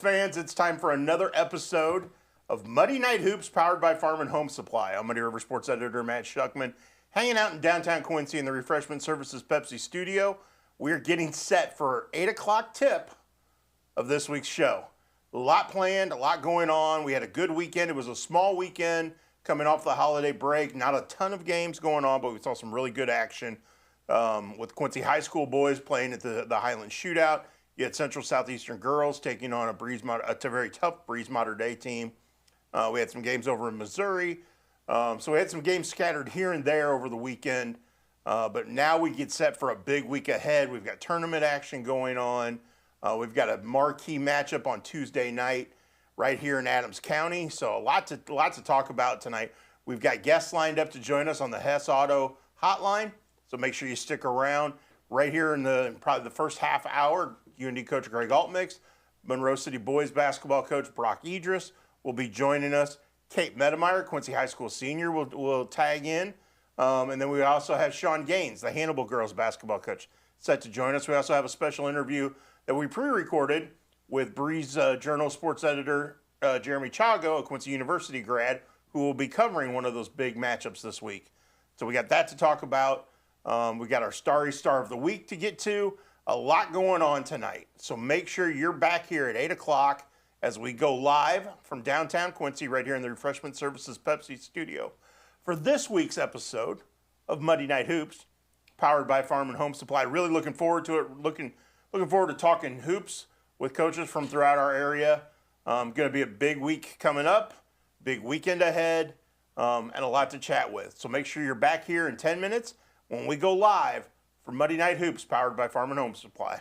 Fans, it's time for another episode of Muddy Night Hoops powered by Farm and Home Supply. I'm Muddy River Sports Editor Matt Schuckman, hanging out in downtown Quincy in the Refreshment Services Pepsi studio. We're getting set for 8 o'clock tip of this week's show. A lot planned, a lot going on. We had a good weekend. It was a small weekend coming off the holiday break. Not a ton of games going on, but we saw some really good action with Quincy High School boys playing at the Highland Shootout. You had Central Southeastern girls taking on a very tough Breeze Mater Dei team. We had some games over in Missouri. So we had some games scattered here and there over the weekend. But now we get set for a big week ahead. We've got tournament action going on. We've got a marquee matchup on Tuesday night right here in Adams County. So a lot to talk about tonight. We've got guests lined up to join us on the Hess Auto hotline. So make sure you stick around. Right here in probably the first half hour, UND coach Greg Altmix, Monroe City boys basketball coach Brock Idris will be joining us. Kate Mettemeyer, Quincy High School senior, will tag in. And then we also have Sean Gaines, the Hannibal girls basketball coach, set to join us. We also have a special interview that we pre-recorded with Breeze Journal sports editor Jeremy Chago, a Quincy University grad, who will be covering one of those big matchups this week. So we got that to talk about. We got our Starry Star of the Week to get to. A lot going on tonight. So make sure you're back here at 8 o'clock as we go live from downtown Quincy right here in the Refreshment Services Pepsi studio for this week's episode of Muddy Night Hoops, powered by Farm and Home Supply. Really looking forward to it. Looking forward to talking hoops with coaches from throughout our area. Going to be a big week coming up, big weekend ahead, and a lot to chat with. So make sure you're back here in 10 minutes when we go live for Muddy Night Hoops, powered by Farm and Home Supply.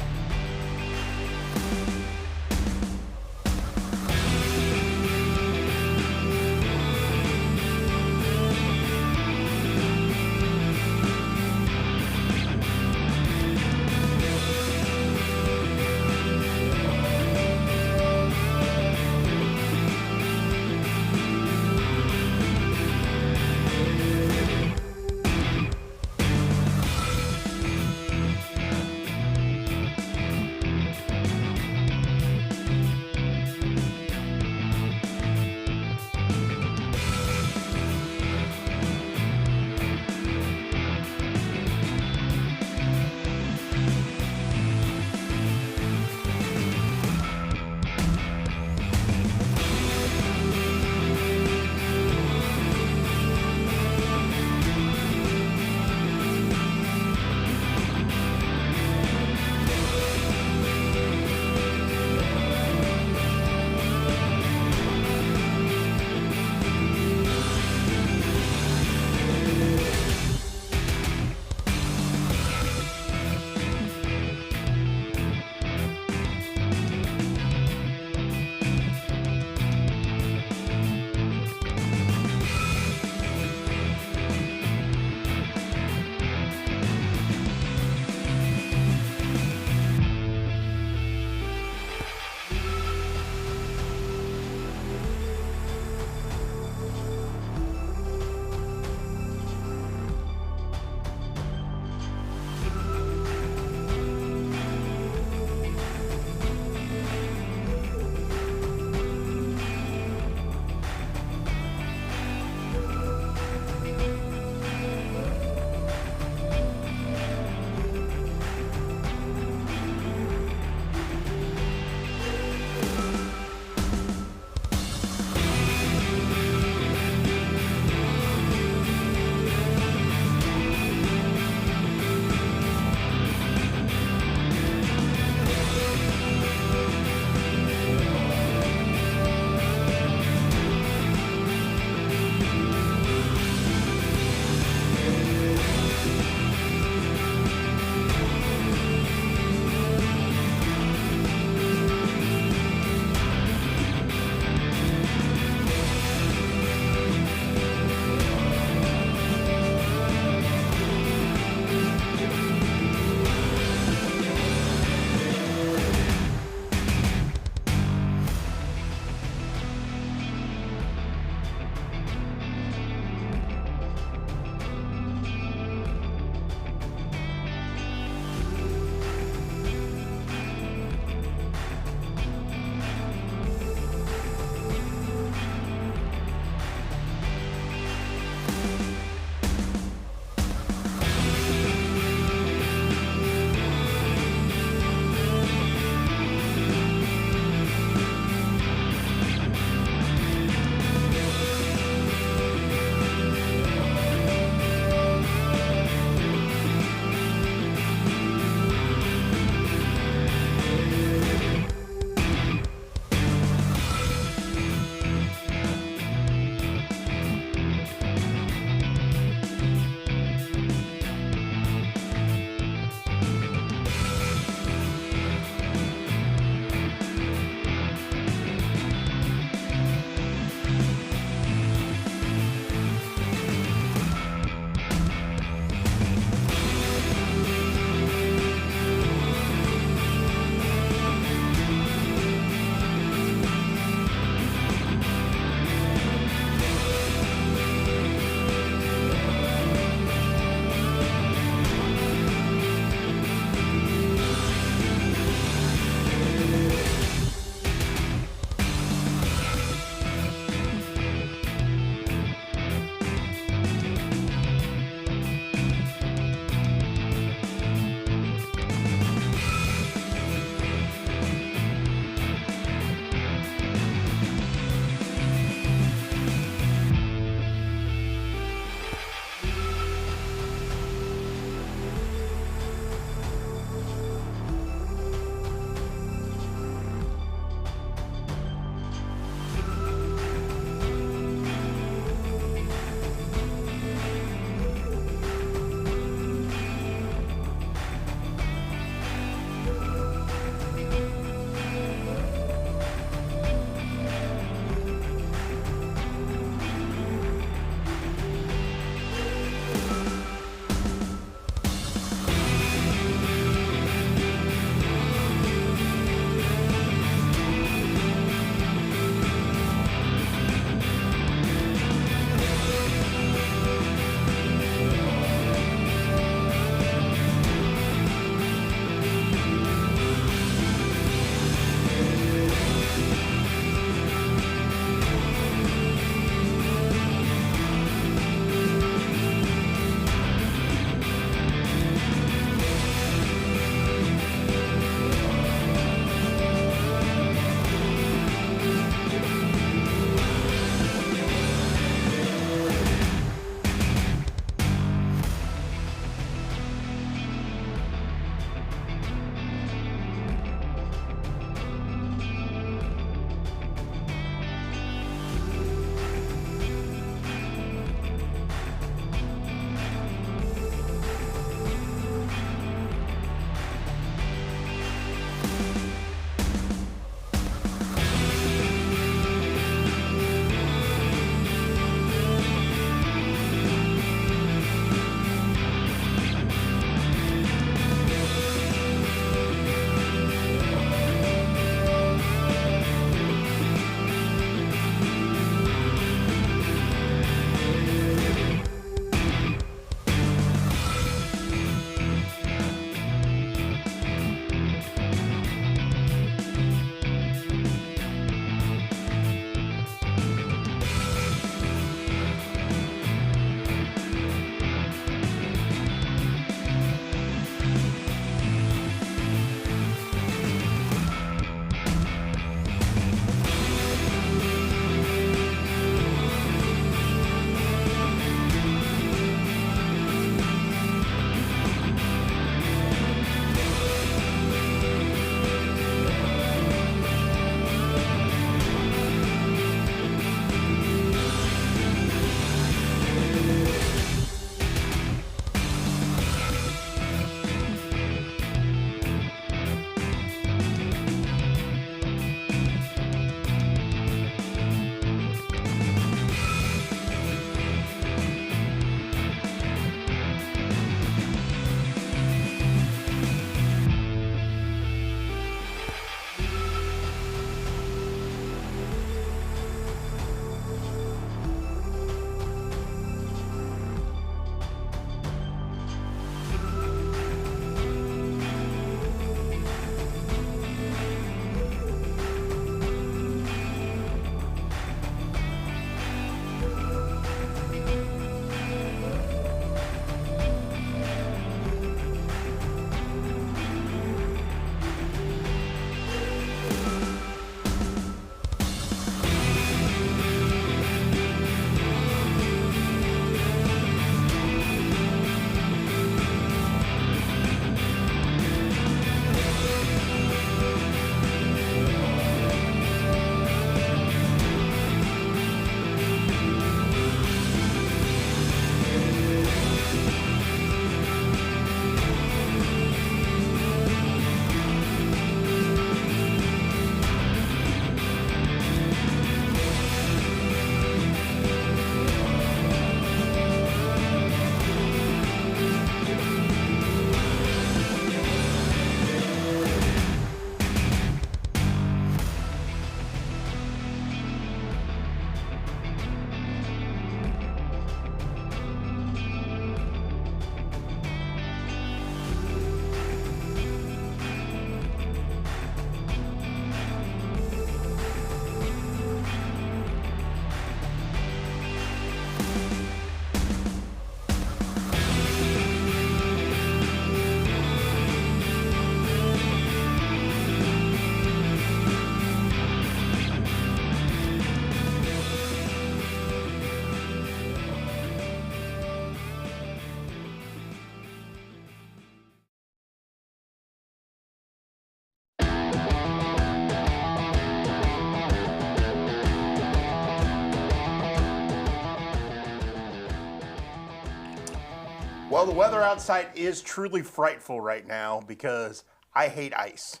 Well, the weather outside is truly frightful right now because I hate ice.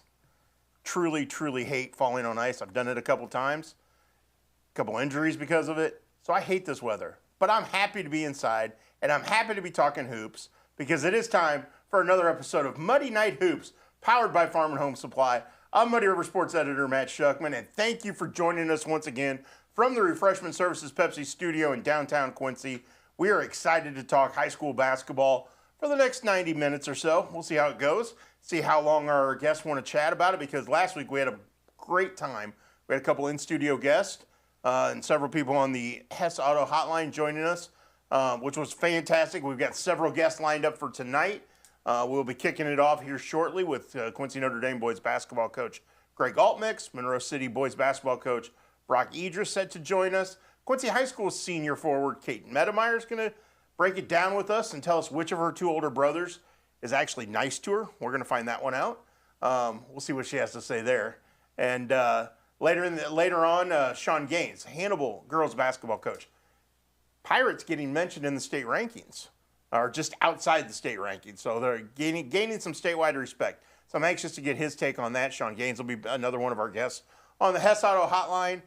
Truly, truly hate falling on ice. I've done it a couple times, a couple injuries because of it. So I hate this weather. But I'm happy to be inside, and I'm happy to be talking hoops because it is time for another episode of Muddy Night Hoops, powered by Farm and Home Supply. I'm Muddy River Sports Editor Matt Shuckman, and thank you for joining us once again from the Refreshment Services Pepsi studio in downtown Quincy. We are excited to talk high school basketball for the next 90 minutes or so. We'll see how it goes, see how long our guests want to chat about it, because last week we had a great time. We had a couple in-studio guests and several people on the Hess Auto Hotline joining us, which was fantastic. We've got several guests lined up for tonight. We'll be kicking it off here shortly with Quincy Notre Dame boys basketball coach Greg Altmix, Monroe City boys basketball coach Brock Idris set to join us. Quincy High School senior forward Kate Mettemeyer is going to break it down with us and tell us which of her two older brothers is actually nice to her. We're going to find that one out. We'll see what she has to say there. And later on, Sean Gaines, Hannibal girls basketball coach. Pirates getting mentioned in the state rankings, or just outside the state rankings. So they're gaining some statewide respect. So I'm anxious to get his take on that. Sean Gaines will be another one of our guests on the Hess Auto Hotline.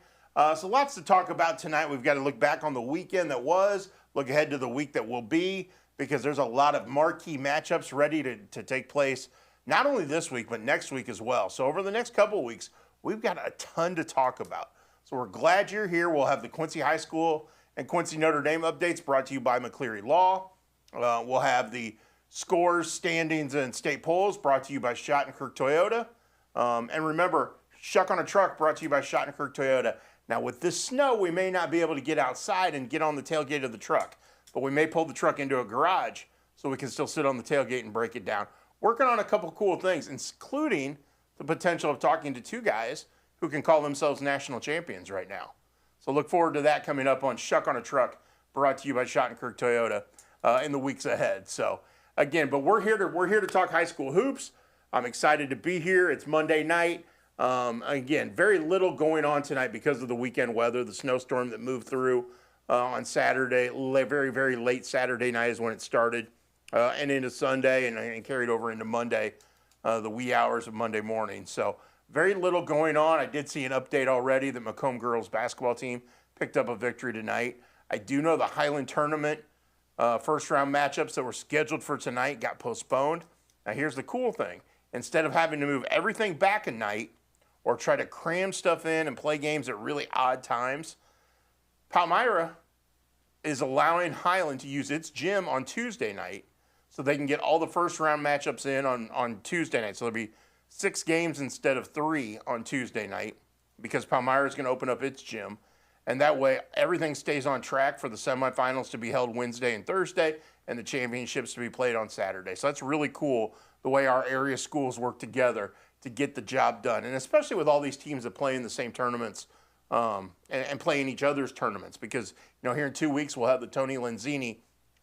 So lots to talk about tonight. We've got to look back on the weekend that was, look ahead to the week that will be, because there's a lot of marquee matchups ready to take place, not only this week, but next week as well. So over the next couple of weeks, we've got a ton to talk about. So we're glad you're here. We'll have the Quincy High School and Quincy Notre Dame updates brought to you by McCleary Law. We'll have the scores, standings, and state polls brought to you by Schottenkirk Toyota. And remember, Shuck on a Truck brought to you by Schottenkirk Toyota. Now, with this snow, we may not be able to get outside and get on the tailgate of the truck, but we may pull the truck into a garage so we can still sit on the tailgate and break it down. Working on a couple cool things, including the potential of talking to two guys who can call themselves national champions right now. So look forward to that coming up on Shuck on a Truck, brought to you by Schottenkirk Toyota in the weeks ahead. So again, but we're here to talk high school hoops. I'm excited to be here. It's Monday night. Again, very little going on tonight because of the weekend weather, the snowstorm that moved through on Saturday. Very, very late Saturday night is when it started, and into Sunday and carried over into Monday, the wee hours of Monday morning. So very little going on. I did see an update already that Macomb girls basketball team picked up a victory tonight. I do know the Highland tournament first round matchups that were scheduled for tonight got postponed. Now here's the cool thing. Instead of having to move everything back a night or try to cram stuff in and play games at really odd times, Palmyra is allowing Highland to use its gym on Tuesday night so they can get all the first round matchups in on Tuesday night. So there'll be 6 games instead of 3 on Tuesday night because Palmyra is going to open up its gym. And that way everything stays on track for the semifinals to be held Wednesday and Thursday and the championships to be played on Saturday. So that's really cool the way our area schools work together to get the job done. And especially with all these teams that play in the same tournaments and play in each other's tournaments. Because, here in 2 weeks, we'll have the Tony Lanzini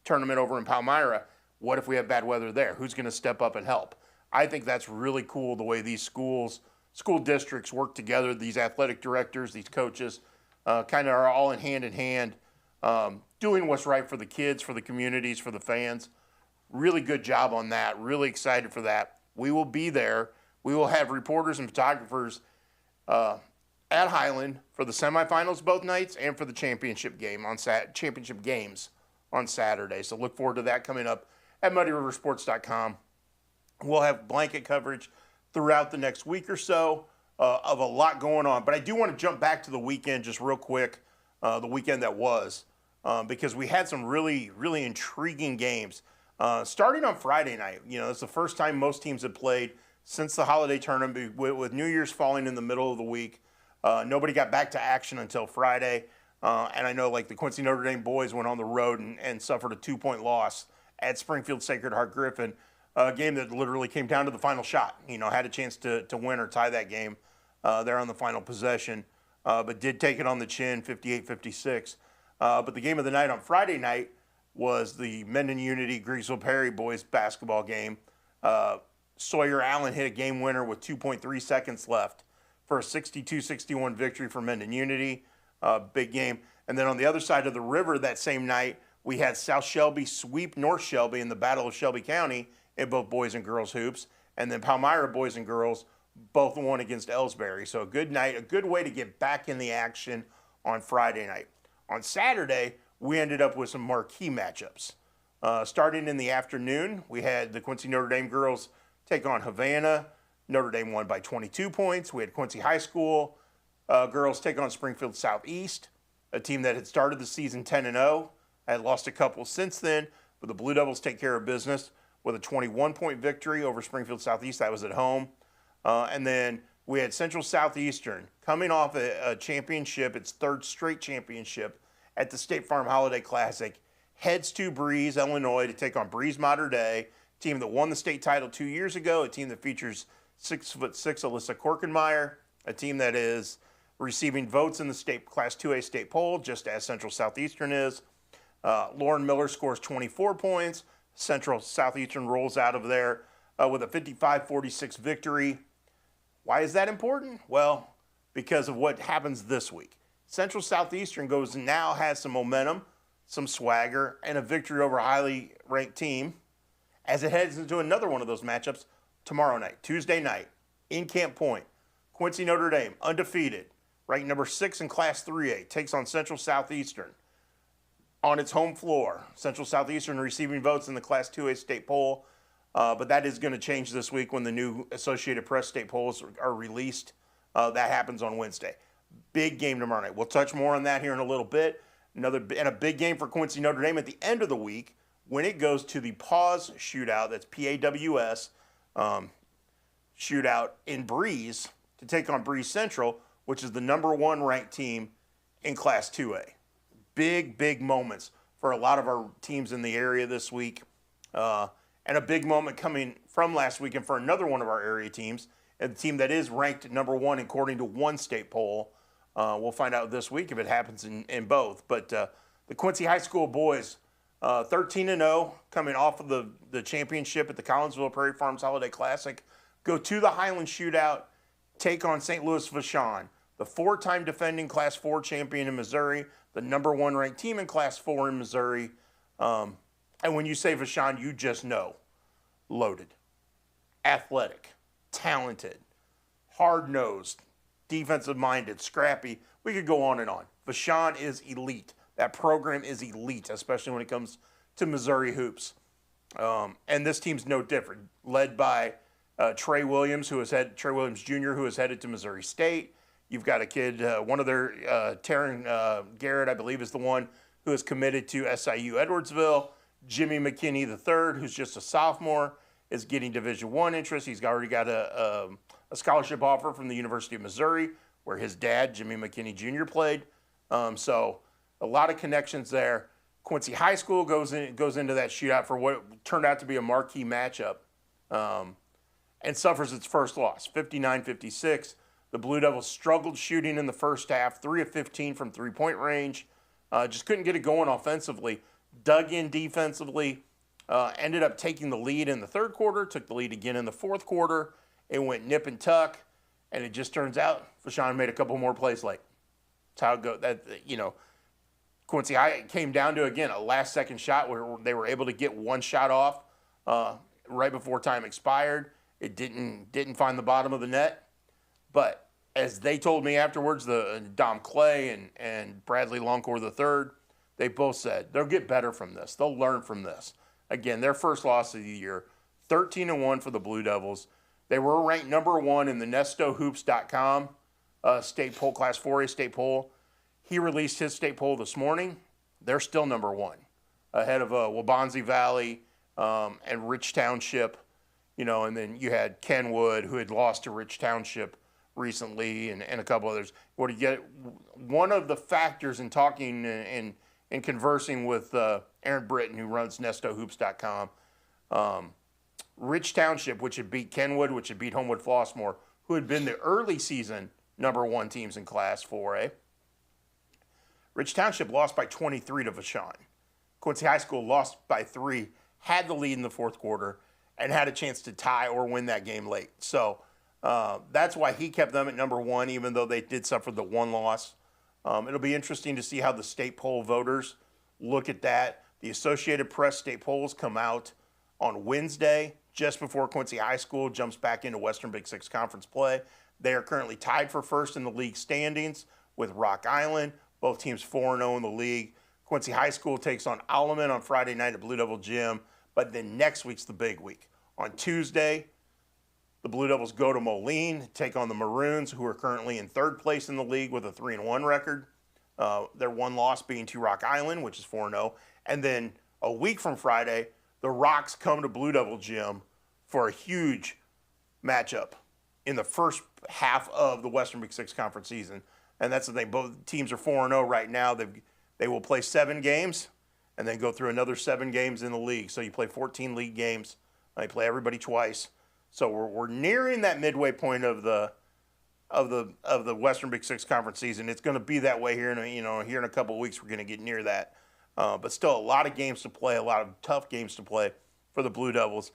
tournament over in Palmyra. What if we have bad weather there? Who's going to step up and help? I think that's really cool the way these school districts work together, these athletic directors, these coaches, kind of are all in hand, doing what's right for the kids, for the communities, for the fans. Really good job on that. Really excited for that. We will be there. We will have reporters and photographers at Highland for the semifinals both nights and for the championship games on Saturday. So look forward to that coming up at MuddyRiverSports.com. We'll have blanket coverage throughout the next week or so of a lot going on. But I do want to jump back to the weekend just real quick, the weekend that was, because we had some really, really intriguing games. Starting on Friday night, it's the first time most teams have played since the holiday tournament, with New Year's falling in the middle of the week. Nobody got back to action until Friday. And I know the Quincy Notre Dame boys went on the road and suffered a 2-point loss at Springfield Sacred Heart Griffin, a game that literally came down to the final shot. Had a chance to win or tie that game there on the final possession, but did take it on the chin, 58-56. But the game of the night on Friday night was the Mendon Unity Griesville Perry boys basketball game. Sawyer Allen hit a game winner with 2.3 seconds left for a 62-61 victory for Mendon Unity. Big game. And then on the other side of the river that same night We had South Shelby sweep North Shelby in the Battle of Shelby County in both boys and girls hoops. And then Palmyra boys and girls both won against Ellsbury. So a good night, a good way to get back in the action on Friday night. On Saturday, we ended up with some marquee matchups. Starting in the afternoon, we had the Quincy Notre Dame girls take on Havana. Notre Dame won by 22 points. We had Quincy High School girls take on Springfield Southeast, a team that had started the season 10-0. Had lost a couple since then, but the Blue Devils take care of business with a 21-point victory over Springfield Southeast. That was at home. And then we had Central Southeastern coming off a championship, its third straight championship at the State Farm Holiday Classic. Heads to Breeze, Illinois, to take on Breeze Mater Dei, a team that won the state title 2 years ago, a team that features 6'6" Alyssa Korkenmeyer, a team that is receiving votes in the state Class 2A state poll, just as Central Southeastern is. Lauren Miller scores 24 points. Central Southeastern rolls out of there with a 55-46 victory. Why is that important? Well, because of what happens this week. Central Southeastern now has some momentum, some swagger, and a victory over a highly ranked team as it heads into another one of those matchups tomorrow night, Tuesday night, in Camp Point. Quincy Notre Dame, undefeated, ranked number 6 in Class 3A, takes on Central Southeastern on its home floor. Central Southeastern receiving votes in the Class 2A state poll, but that is going to change this week when the new Associated Press state polls are released. That happens on Wednesday. Big game tomorrow night. We'll touch more on that here in a little bit. And a big game for Quincy Notre Dame at the end of the week when it goes to the PAWS shootout. That's PAWS shootout in Breeze to take on Breeze Central, which is the number 1 ranked team in Class 2A. Big moments for a lot of our teams in the area this week. And a big moment coming from last weekend for another one of our area teams, and the team that is ranked number 1 according to one state poll. We'll find out this week if it happens in both. But the Quincy High School boys, 13-0, coming off of the championship at the Collinsville Prairie Farms Holiday Classic, go to the Highland Shootout, take on St. Louis Vashon, the 4-time defending Class 4 champion in Missouri, the number 1 ranked team in Class 4 in Missouri. And when you say Vashon, you just know loaded, athletic, talented, hard-nosed, defensive-minded, scrappy. We could go on and on. Vashon is elite. That program is elite, especially when it comes to Missouri hoops. And this team's no different, led by Trey Williams, Trey Williams Jr., who is headed to Missouri State. You've got a kid, one of their, Taryn Garrett, I believe, is the one who is committed to SIU Edwardsville. Jimmy McKinney III, who's just a sophomore, is getting Division I interest. He's already got a scholarship offer from the University of Missouri, where his dad, Jimmy McKinney Jr., played. So a lot of connections there. Quincy High School goes into that shootout for what turned out to be a marquee matchup, and suffers its first loss, 59-56. The Blue Devils struggled shooting in the first half, 3 of 15 from three-point range. Just couldn't get it going offensively. Dug in defensively, ended up taking the lead in the third quarter, took the lead again in the fourth quarter. It went nip and tuck, and it just turns out Vashon made a couple more plays late. That's how it goes. Quincy High came down to, again, a last-second shot where they were able to get one shot off right before time expired. It didn't find the bottom of the net. But as they told me afterwards, Dom Clay and Bradley Longcore III, they both said they'll get better from this. They'll learn from this. Again, their first loss of the year, 13-1 for the Blue Devils. They were ranked number 1 in the NestoHoops.com state poll, Class 4A state poll. He released his state poll this morning. They're still number 1, ahead of Waubonsie Valley and Rich Township. And then you had Kenwood, who had lost to Rich Township recently, and a couple others. What do you get? One of the factors in talking and conversing with Aaron Britton, who runs NestoHoops.com, Rich Township, which had beat Kenwood, which had beat Homewood Flossmoor, who had been the early season number 1 teams in Class 4A. Rich Township lost by 23 to Vashon. Quincy High School lost by 3, had the lead in the fourth quarter, and had a chance to tie or win that game late. So that's why he kept them at number 1, even though they did suffer the one loss. It'll be interesting to see how the state poll voters look at that. The Associated Press state polls come out on Wednesday, just before Quincy High School jumps back into Western Big Six Conference play. They are currently tied for first in the league standings with Rock Island. Both teams 4-0 in the league. Quincy High School takes on Alleman on Friday night at Blue Devil Gym, but then next week's the big week. On Tuesday, the Blue Devils go to Moline, take on the Maroons, who are currently in third place in the league with a 3-1 record. Their one loss being to Rock Island, which is 4-0. And then a week from Friday, the Rocks come to Blue Devil Gym for a huge matchup in the first half of the Western Big Six Conference season. And that's the thing. Both teams are 4-0 right now. They will play 7 games and then go through another 7 games in the league. So you play 14 league games. They play everybody twice. So we're nearing that midway point of the Western Big Six Conference season. It's going to be that way here in a couple of weeks. We're going to get near that. But still, a lot of games to play, a lot of tough games to play for the Blue Devils.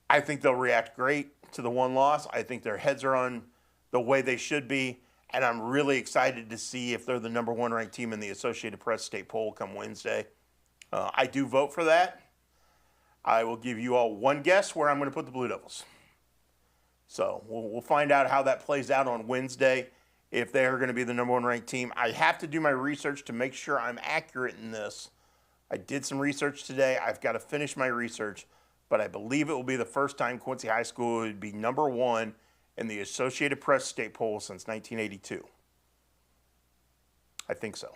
I think they'll react great to the one loss. I think their heads are on the way they should be, and I'm really excited to see if they're the number 1 ranked team in the Associated Press state poll come Wednesday. I do vote for that. I will give you all one guess where I'm going to put the Blue Devils. So we'll find out how that plays out on Wednesday, if they're going to be the number 1 ranked team. I have to do my research to make sure I'm accurate in this. I did some research today. I've got to finish my research, but I believe it will be the first time Quincy High School would be number 1 in the Associated Press state poll since 1982. I think so.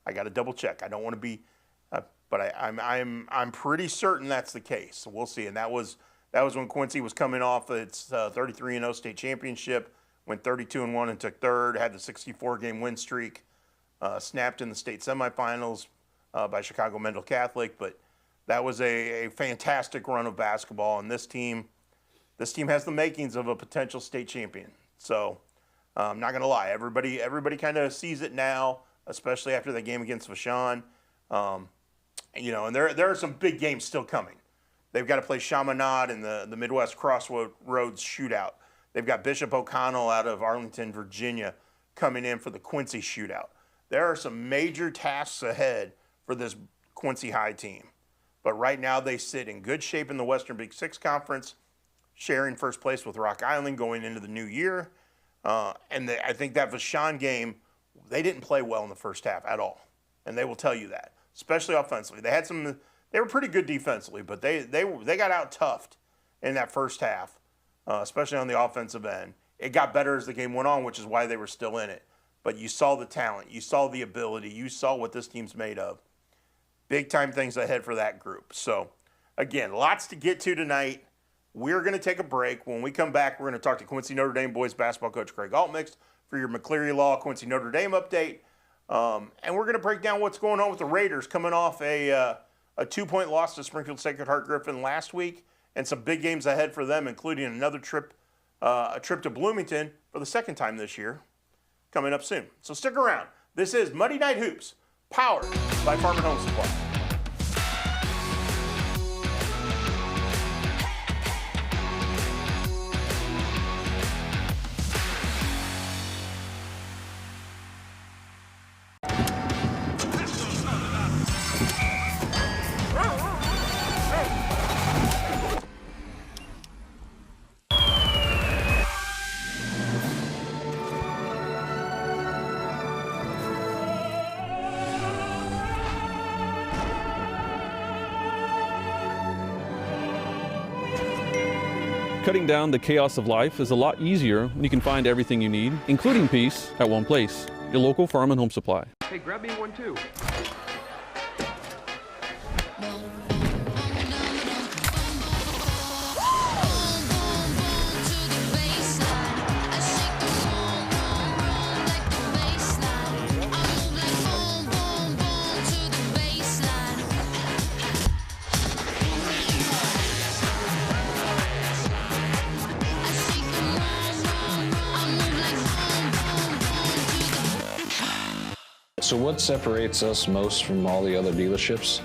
I got to double check. I don't want to be, but I'm pretty certain that's the case. So we'll see. And that was when Quincy was coming off its 33-0 state championship, went 32-1 and took third, had the 64-game win streak, snapped in the state semifinals by Chicago Mendel Catholic. But that was a fantastic run of basketball, and this team has the makings of a potential state champion. So I'm not going to lie, everybody kind of sees it now, especially after the game against Vashon. And there are some big games still coming. They've got to play Chaminade in the Midwest Crossroads Shootout. They've got Bishop O'Connell out of Arlington, Virginia, coming in for the Quincy Shootout. There are some major tasks ahead for this Quincy High team. But right now they sit in good shape in the Western Big Six Conference, sharing first place with Rock Island going into the new year. I think that Vashon game, they didn't play well in the first half at all. And they will tell you that, especially offensively. They were pretty good defensively, but they got out-toughed in that first half, especially on the offensive end. It got better as the game went on, which is why they were still in it. But you saw the talent. You saw the ability. You saw what this team's made of. Big-time things ahead for that group. So, again, lots to get to tonight. We're going to take a break. When we come back, we're going to talk to Quincy Notre Dame boys basketball coach Greg Altmix for your McCleary Law Quincy Notre Dame update. And we're going to break down what's going on with the Raiders coming off a 2-point loss to Springfield Sacred Heart Griffin last week, and some big games ahead for them, including another trip to Bloomington for the second time this year, coming up soon. So stick around. This is Monday Night Hoops, powered by Farm and Home Supply. Cutting down the chaos of life is a lot easier when you can find everything you need, including peace, at one place. Your local Farm and Home Supply. Hey, grab me one too. So what separates us most from all the other dealerships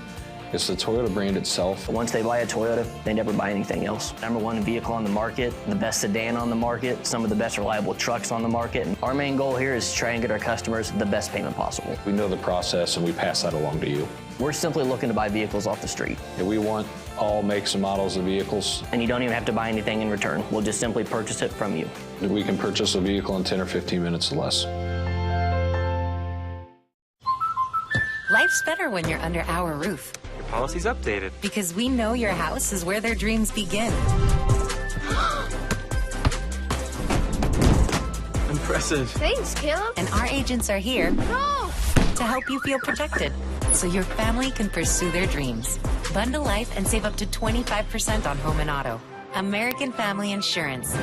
is the Toyota brand itself. Once they buy a Toyota, they never buy anything else. #1 vehicle on the market, the best sedan on the market, some of the best reliable trucks on the market. And our main goal here is to try and get our customers the best payment possible. We know the process and we pass that along to you. We're simply looking to buy vehicles off the street. Yeah, we want all makes and models of vehicles. And you don't even have to buy anything in return. We'll just simply purchase it from you. We can purchase a vehicle in 10 or 15 minutes or less. Life's better when you're under our roof. Your policy's updated. Because we know your house is where their dreams begin. Impressive. Thanks, Caleb. And our agents are here to help you feel protected, so your family can pursue their dreams. Bundle life and save up to 25% on home and auto. American Family Insurance.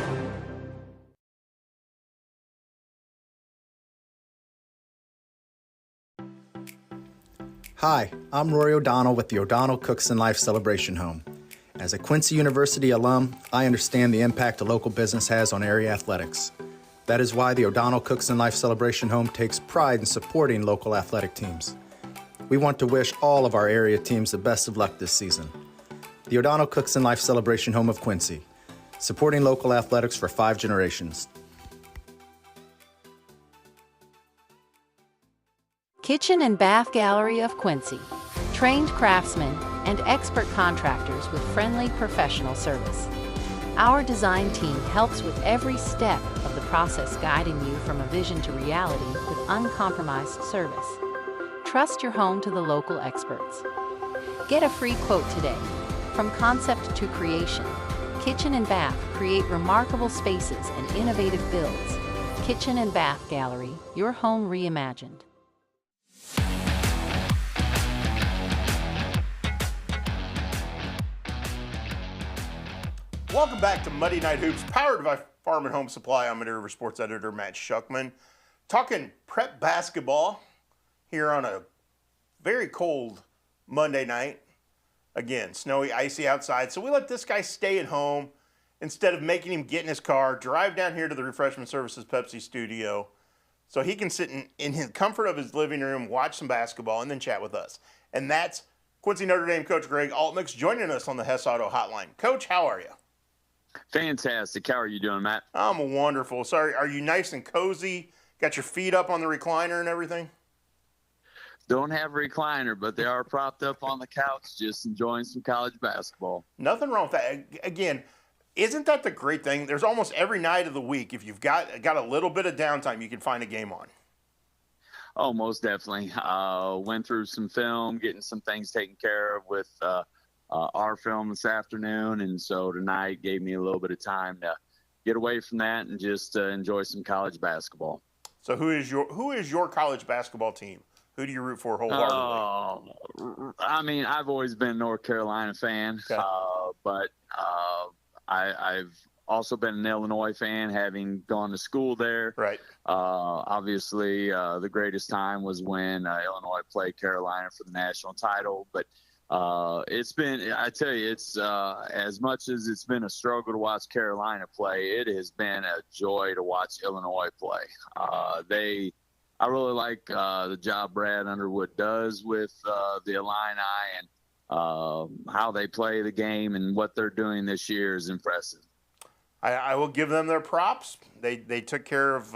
Hi, I'm Rory O'Donnell with the O'Donnell Cooks and Life Celebration Home. As a Quincy University alum, I understand the impact a local business has on area athletics. That is why the O'Donnell Cooks and Life Celebration Home takes pride in supporting local athletic teams. We want to wish all of our area teams the best of luck this season. The O'Donnell Cooks and Life Celebration Home of Quincy, supporting local athletics for 5 generations. Kitchen and Bath Gallery of Quincy. Trained craftsmen and expert contractors with friendly professional service. Our design team helps with every step of the process, guiding you from a vision to reality with uncompromised service. Trust your home to the local experts. Get a free quote today. From concept to creation, Kitchen and Bath create remarkable spaces and innovative builds. Kitchen and Bath Gallery, your home reimagined. Welcome back to Muddy Night Hoops, powered by Farm and Home Supply. I'm Muddy River Sports Editor Matt Shuckman. Talking prep basketball here on a very cold Monday night. Again, snowy, icy outside. So we let this guy stay at home instead of making him get in his car, drive down here to the Refreshment Services Pepsi studio so he can sit in his comfort of his living room, watch some basketball, and then chat with us. And that's Quincy Notre Dame coach Greg Altmix joining us on the Hess Auto Hotline. Coach, how are you? Fantastic. How are you doing, Matt? I'm wonderful. Sorry, are you nice and cozy? Got your feet up on the recliner and everything? Don't have a recliner, but they are propped up on the couch just enjoying some college basketball. Nothing wrong with that. Again, isn't that the great thing? There's almost every night of the week, if you've got a little bit of downtime, you can find a game on. Oh, most definitely. Went through some film, getting some things taken care of with our film this afternoon, and so tonight gave me a little bit of time to get away from that and just enjoy some college basketball. So who is your college basketball team? Who do you root for wholeheartedly? I mean, I've always been a North Carolina fan, okay. But I've also been an Illinois fan, having gone to school there. Right. Obviously, the greatest time was when Illinois played Carolina for the national title, but it's been, I tell you, it's as much as it's been a struggle to watch Carolina play, it has been a joy to watch Illinois play. I really like the job Brad Underwood does with the Illini, and how they play the game and what they're doing this year is impressive. I will give them their props. They took care of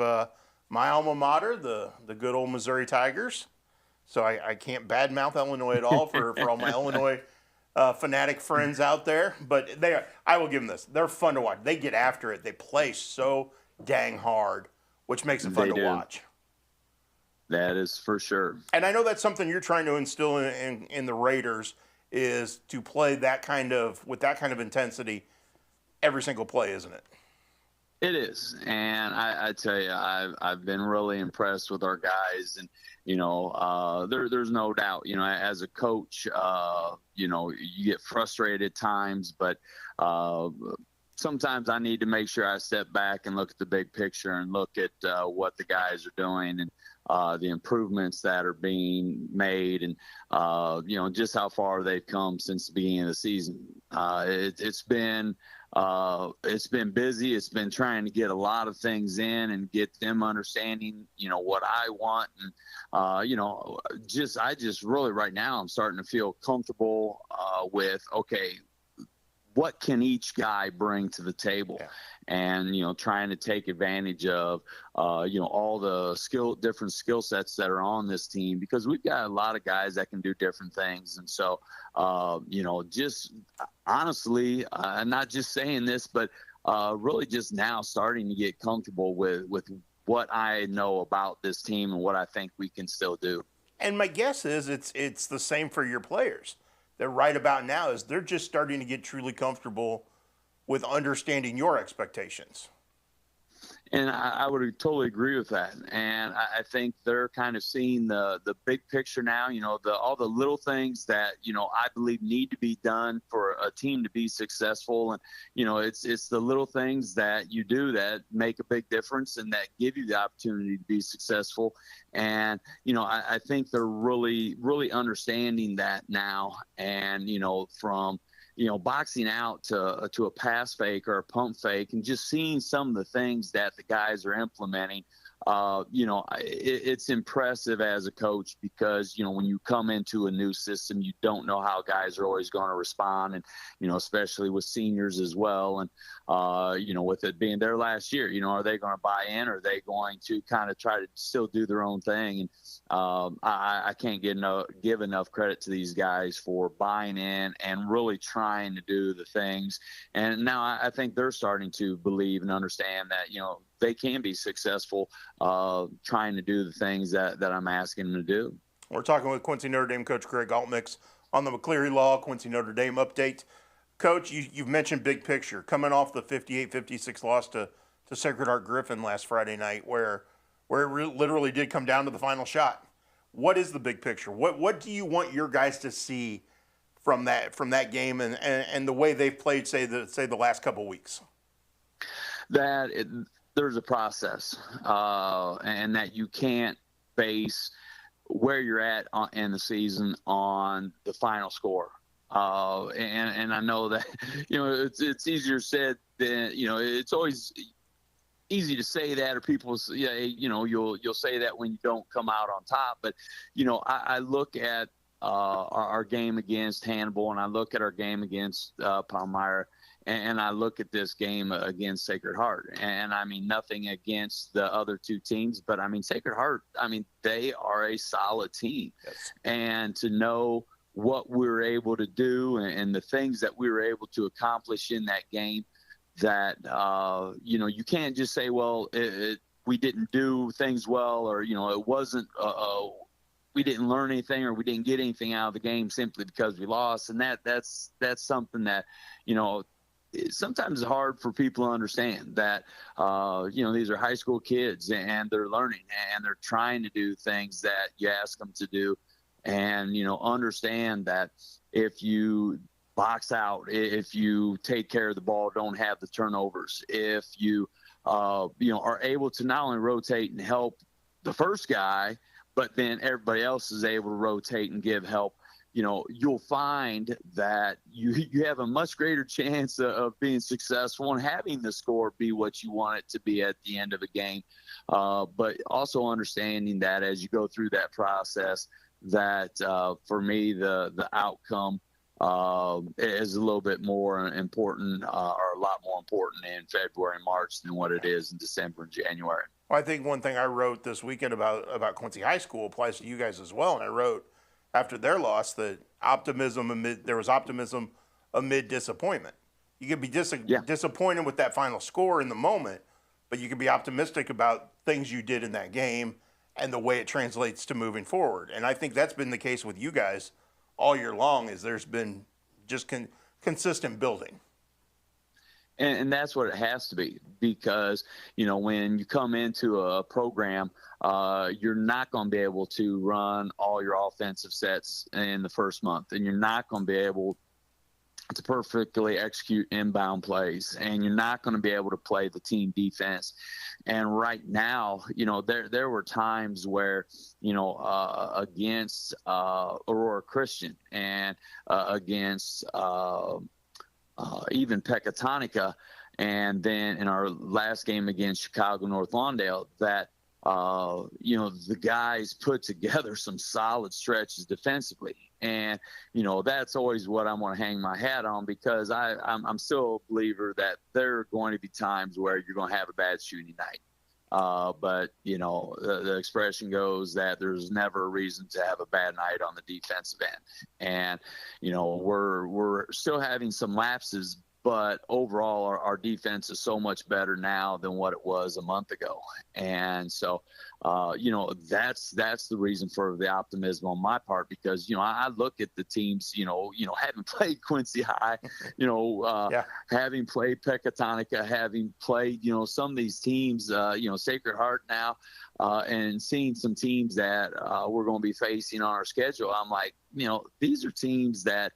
my alma mater, the good old Missouri Tigers. So I can't badmouth Illinois at all for all my Illinois fanatic friends out there. But I will give them this. They're fun to watch. They get after it. They play so dang hard, which makes it fun to watch. That is for sure. And I know that's something you're trying to instill in the Raiders, is to play with that kind of intensity every single play, isn't it? It is, and I tell you, I've been really impressed with our guys, and there's no doubt. As a coach, you get frustrated at times, but sometimes I need to make sure I step back and look at the big picture and look at what the guys are doing and the improvements that are being made, and just how far they've come since the beginning of the season. It's been busy. It's been trying to get a lot of things in and get them understanding, what I want. And, I just really right now I'm starting to feel comfortable with, okay, what can each guy bring to the table, and trying to take advantage of all the different skill sets that are on this team, because we've got a lot of guys that can do different things. And so just honestly, not just saying this, but really just now starting to get comfortable with what I know about this team and what I think we can still do. And my guess is it's the same for your players. That right about now is they're just starting to get truly comfortable with understanding your expectations. And I would totally agree with that. And I think they're kind of seeing the big picture now, all the little things that, I believe need to be done for a team to be successful. And, it's the little things that you do that make a big difference and that give you the opportunity to be successful. And, I think they're really, really understanding that now. And, from boxing out to a pass fake or a pump fake, and just seeing some of the things that the guys are implementing, it's impressive as a coach, because, when you come into a new system, you don't know how guys are always going to respond. And, especially with seniors as well. And, with it being their last year, are they going to buy in, or are they going to kind of try to still do their own thing? And I can't give enough credit to these guys for buying in and really trying to do the things. And now I think they're starting to believe and understand that, they can be successful trying to do the things that I'm asking them to do. We're talking with Quincy Notre Dame coach Greg Altmix on the McCleary Law Quincy Notre Dame update. Coach, you've mentioned big picture, coming off the 58-56 loss to Sacred Heart Griffin last Friday night, where it literally did come down to the final shot. What is the big picture? What do you want your guys to see from that game and the way they've played, say the last couple weeks? There's a process, and that you can't base where you're at in the season on the final score. And I know that, it's easier said than, it's always easy to say that, or people say, you'll say that when you don't come out on top. But, I look at our game against Hannibal, and I look at our game against Palmyra, and I look at this game against Sacred Heart. And I mean, nothing against the other two teams, but I mean, Sacred Heart, they are a solid team. Yes. And to know what we were able to do and the things that we were able to accomplish in that game, that, you can't just say, well, we didn't do things well, or, it wasn't, we didn't learn anything, or we didn't get anything out of the game simply because we lost. And that's something that, sometimes it's hard for people to understand, that, these are high school kids and they're learning and they're trying to do things that you ask them to do. And, understand that if you box out, if you take care of the ball, don't have the turnovers, if you, are able to not only rotate and help the first guy, but then everybody else is able to rotate and give help, you'll find that you have a much greater chance of being successful and having the score be what you want it to be at the end of a game. But also understanding that as you go through that process, that for me, the outcome is a little bit more important, or a lot more important in February and March than what it is in December and January. Well, I think one thing I wrote this weekend about Quincy High School applies to you guys as well. And I wrote after their loss that there was optimism amid disappointment. You could be disappointed with that final score in the moment, but you could be optimistic about things you did in that game and the way it translates to moving forward. And I think that's been the case with you guys all year long, is there's been just consistent building. And that's what it has to be, because, when you come into a program, you're not going to be able to run all your offensive sets in the first month, and you're not going to be able to perfectly execute inbound plays, and you're not going to be able to play the team defense. And right now, there were times where, against Aurora Christian and against even Pecatonica, and then in our last game against Chicago North Lawndale, that the guys put together some solid stretches defensively, And, you know, that's always what I'm going to hang my hat on, because I'm still a believer that there are going to be times where you're going to have a bad shooting night. But, you know, the expression goes that there's never a reason to have a bad night on the defensive end. And, you know, we're still having some lapses, but overall our defense is so much better now than what it was a month ago. And so, you know, that's the reason for the optimism on my part, because, you know, I look at the teams, you know, having played Quincy High, you know, having played Pecatonica, having played, you know, some of these teams, you know, Sacred Heart now, and seeing some teams that we're going to be facing on our schedule. I'm like, you know, these are teams that,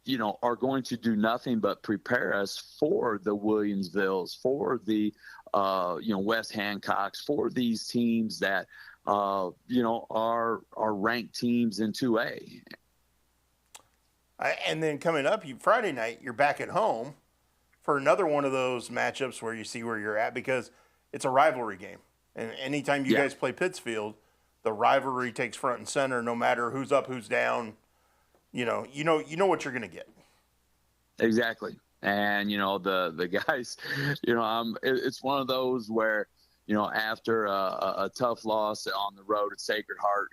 you know, are going to do nothing but prepare us for the Williamsvilles, for the, you know, West Hancocks, for these teams that, you know, are ranked teams in 2A. And then coming up, Friday night, you're back at home for another one of those matchups where you see where you're at, because it's a rivalry game. And anytime you guys play Pittsfield, the rivalry takes front and center, no matter who's up, who's down. You know what you're going to get. Exactly. And, you know, the guys, you know, it's one of those where, you know, after a tough loss on the road at Sacred Heart,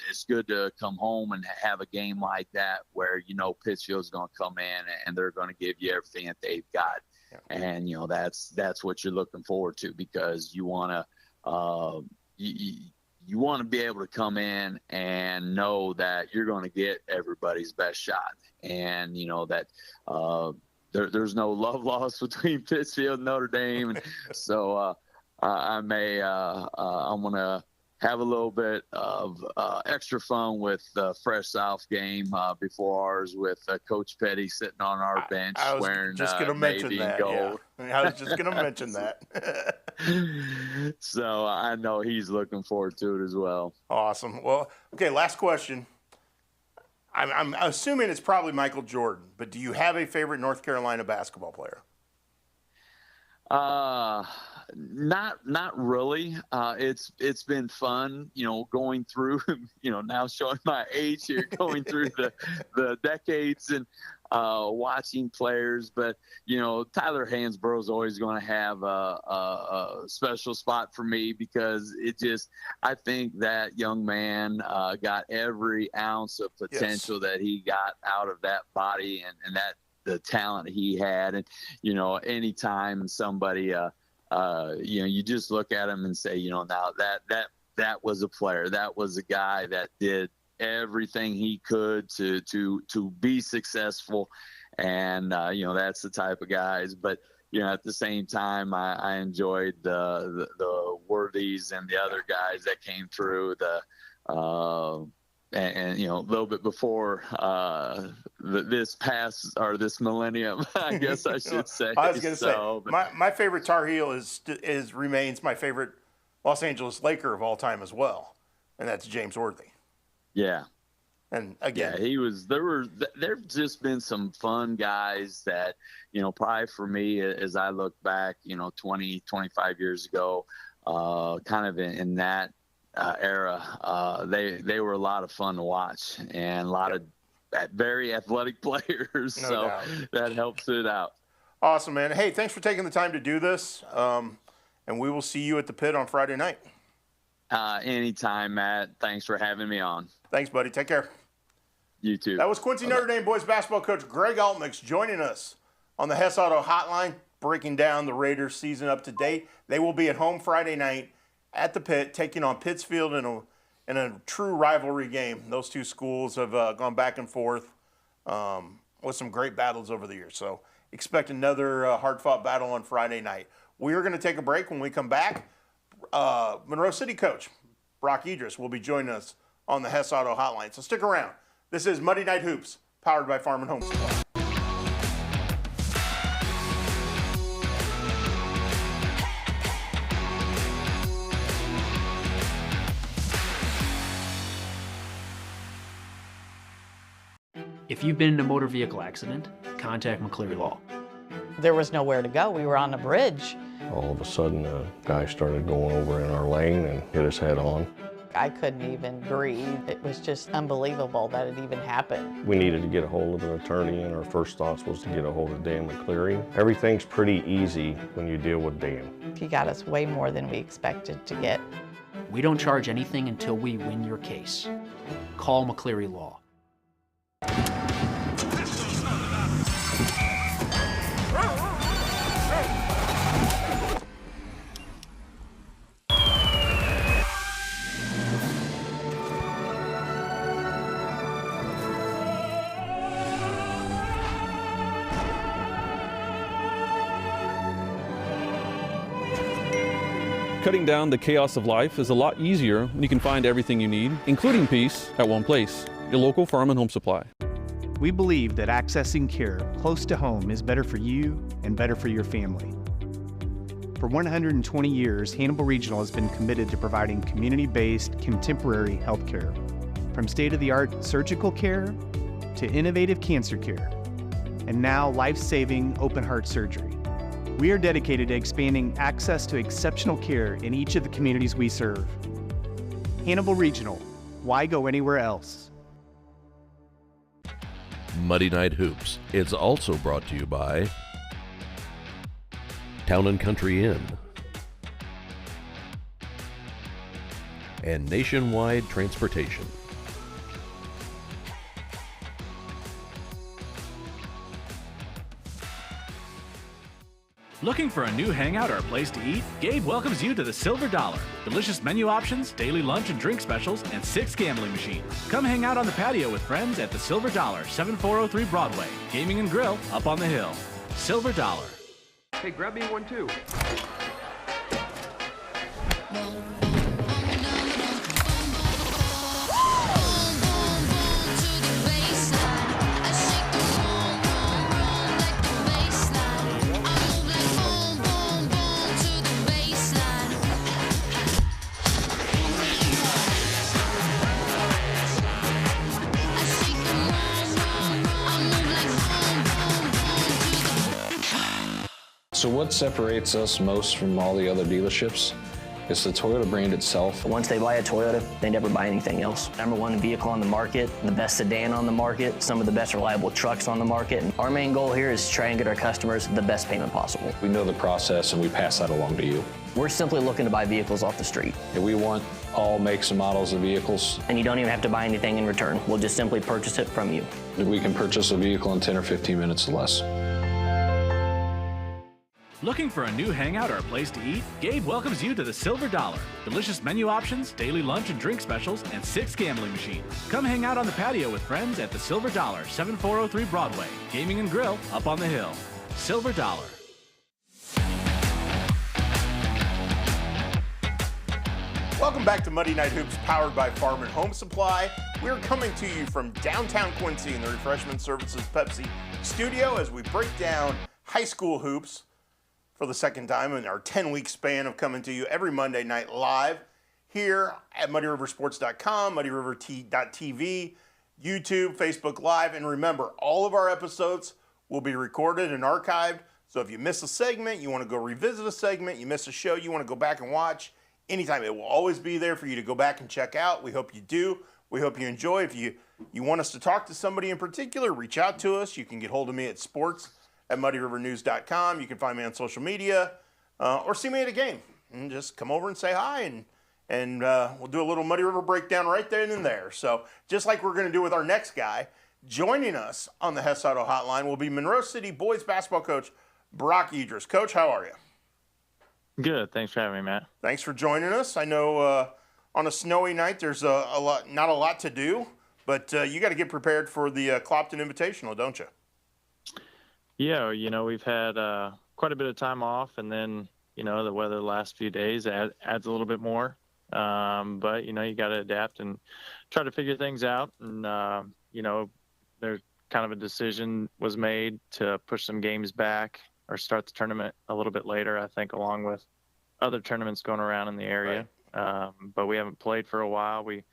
it's good to come home and have a game like that where, you know, Pittsfield's going to come in and they're going to give you everything that they've got. Yeah. And, you know, that's what you're looking forward to, because you want to, you want to be able to come in and know that you're going to get everybody's best shot. And, you know, that there's no love lost between Pittsfield and Notre Dame. And so I'm going to have a little bit of extra fun with the Fresh South game before ours, with Coach Petty sitting on our bench wearing just going to mention that. Gold. Yeah. I was just going to mention that. So I know he's looking forward to it as well. Awesome. Well, okay, last question. I'm assuming it's probably Michael Jordan, but do you have a favorite North Carolina basketball player? Not really. It's been fun, you know, going through, you know, now showing my age here, going through the decades and watching players. But, you know, Tyler Hansborough is always going to have a special spot for me, because I think that young man got every ounce of potential that he got out of that body, and that the talent he had. And, you know, anytime somebody, you know, you just look at him and say, you know, now that was a player, that was a guy that did everything he could to be successful. And, you know, that's the type of guys. But, you know, at the same time, I enjoyed the Worthies and the other guys that came through and you know, a little bit before this millennium, I guess I should say. I was going to say, my favorite Tar Heel remains my favorite Los Angeles Laker of all time as well, and that's James Worthy. Yeah. And again, there've just been some fun guys that, you know, probably for me, as I look back, you know, 20, 25 years ago, kind of in that era, they were a lot of fun to watch, and a lot of very athletic players. No so doubt. That helps it out. Awesome, man. Hey, thanks for taking the time to do this. And we will see you at the pit on Friday night. Anytime, Matt. Thanks for having me on. Thanks, buddy. Take care. You too. That was Quincy Notre Dame boys basketball coach Greg Altmix joining us on the Hess Auto Hotline, breaking down the Raiders season up to date. They will be at home Friday night at the pit, taking on Pittsfield in a true rivalry game. Those two schools have gone back and forth with some great battles over the years. So expect another hard-fought battle on Friday night. We are going to take a break. When we come back, Monroe City coach Brock Idris will be joining us on the Hess Auto Hotline. So stick around. This is Monday Night Hoops, powered by Farm and Home Supply. If you've been in a motor vehicle accident, contact McCleary Law. There was nowhere to go. We were on a bridge. All of a sudden, a guy started going over in our lane and hit us head on. I couldn't even breathe. It was just unbelievable that it even happened. We needed to get a hold of an attorney, and our first thoughts was to get a hold of Dan McCleary. Everything's pretty easy when you deal with Dan. He got us way more than we expected to get. We don't charge anything until we win your case. Call McCleary Law. Cutting down the chaos of life is a lot easier when you can find everything you need, including peace, at one place. Your local farm and home supply. We believe that accessing care close to home is better for you and better for your family. For 120 years, Hannibal Regional has been committed to providing community-based, contemporary health care. From state-of-the-art surgical care to innovative cancer care, and now life-saving open-heart surgery. We are dedicated to expanding access to exceptional care in each of the communities we serve. Hannibal Regional, why go anywhere else? Muddy Night Hoops is also brought to you by Town & Country Inn and Nationwide Transportation. Looking for a new hangout or a place to eat? Gabe welcomes you to the Silver Dollar. Delicious menu options, daily lunch and drink specials, and 6 gambling machines. Come hang out on the patio with friends at the Silver Dollar, 7403 Broadway. Gaming and grill up on the hill. Silver Dollar. Hey, grab me one too. So what separates us most from all the other dealerships is the Toyota brand itself. Once they buy a Toyota, they never buy anything else. #1 vehicle on the market, the best sedan on the market, some of the best reliable trucks on the market. And our main goal here is to try and get our customers the best payment possible. We know the process and we pass that along to you. We're simply looking to buy vehicles off the street. And we want all makes and models of vehicles. And you don't even have to buy anything in return. We'll just simply purchase it from you. We can purchase a vehicle in 10 or 15 minutes or less. Looking for a new hangout or a place to eat? Gabe welcomes you to the Silver Dollar. Delicious menu options, daily lunch and drink specials, and 6 gambling machines. Come hang out on the patio with friends at the Silver Dollar, 7403 Broadway. Gaming and grill up on the hill. Silver Dollar. Welcome back to Muddy Night Hoops, powered by Farm and Home Supply. We're coming to you from downtown Quincy in the Refreshment Services Pepsi studio as we break down high school hoops for the second time in our 10-week span of coming to you every Monday night live here at MuddyRiverSports.com, MuddyRiver.tv, YouTube, Facebook Live. And remember, all of our episodes will be recorded and archived. So if you miss a segment, you want to go revisit a segment, you miss a show, you want to go back and watch, anytime, it will always be there for you to go back and check out. We hope you do. We hope you enjoy. If you want us to talk to somebody in particular, reach out to us. You can get hold of me at sports@muddyrivernews.com. You can find me on social media or see me at a game. And just come over and say hi, and we'll do a little Muddy River breakdown right then and there. So just like we're going to do with our next guy, joining us on the Hess Auto Hotline will be Monroe City boys basketball coach Brock Idris. Coach, how are you? Good. Thanks for having me, Matt. Thanks for joining us. I know on a snowy night there's not a lot to do, but you got to get prepared for the Clopton Invitational, don't you? Yeah, we've had quite a bit of time off, and then, the weather the last few days adds a little bit more. But, you got to adapt and try to figure things out. And, there's kind of a decision was made to push some games back or start the tournament a little bit later, I think, along with other tournaments going around in the area. Right. But we haven't played for a while. We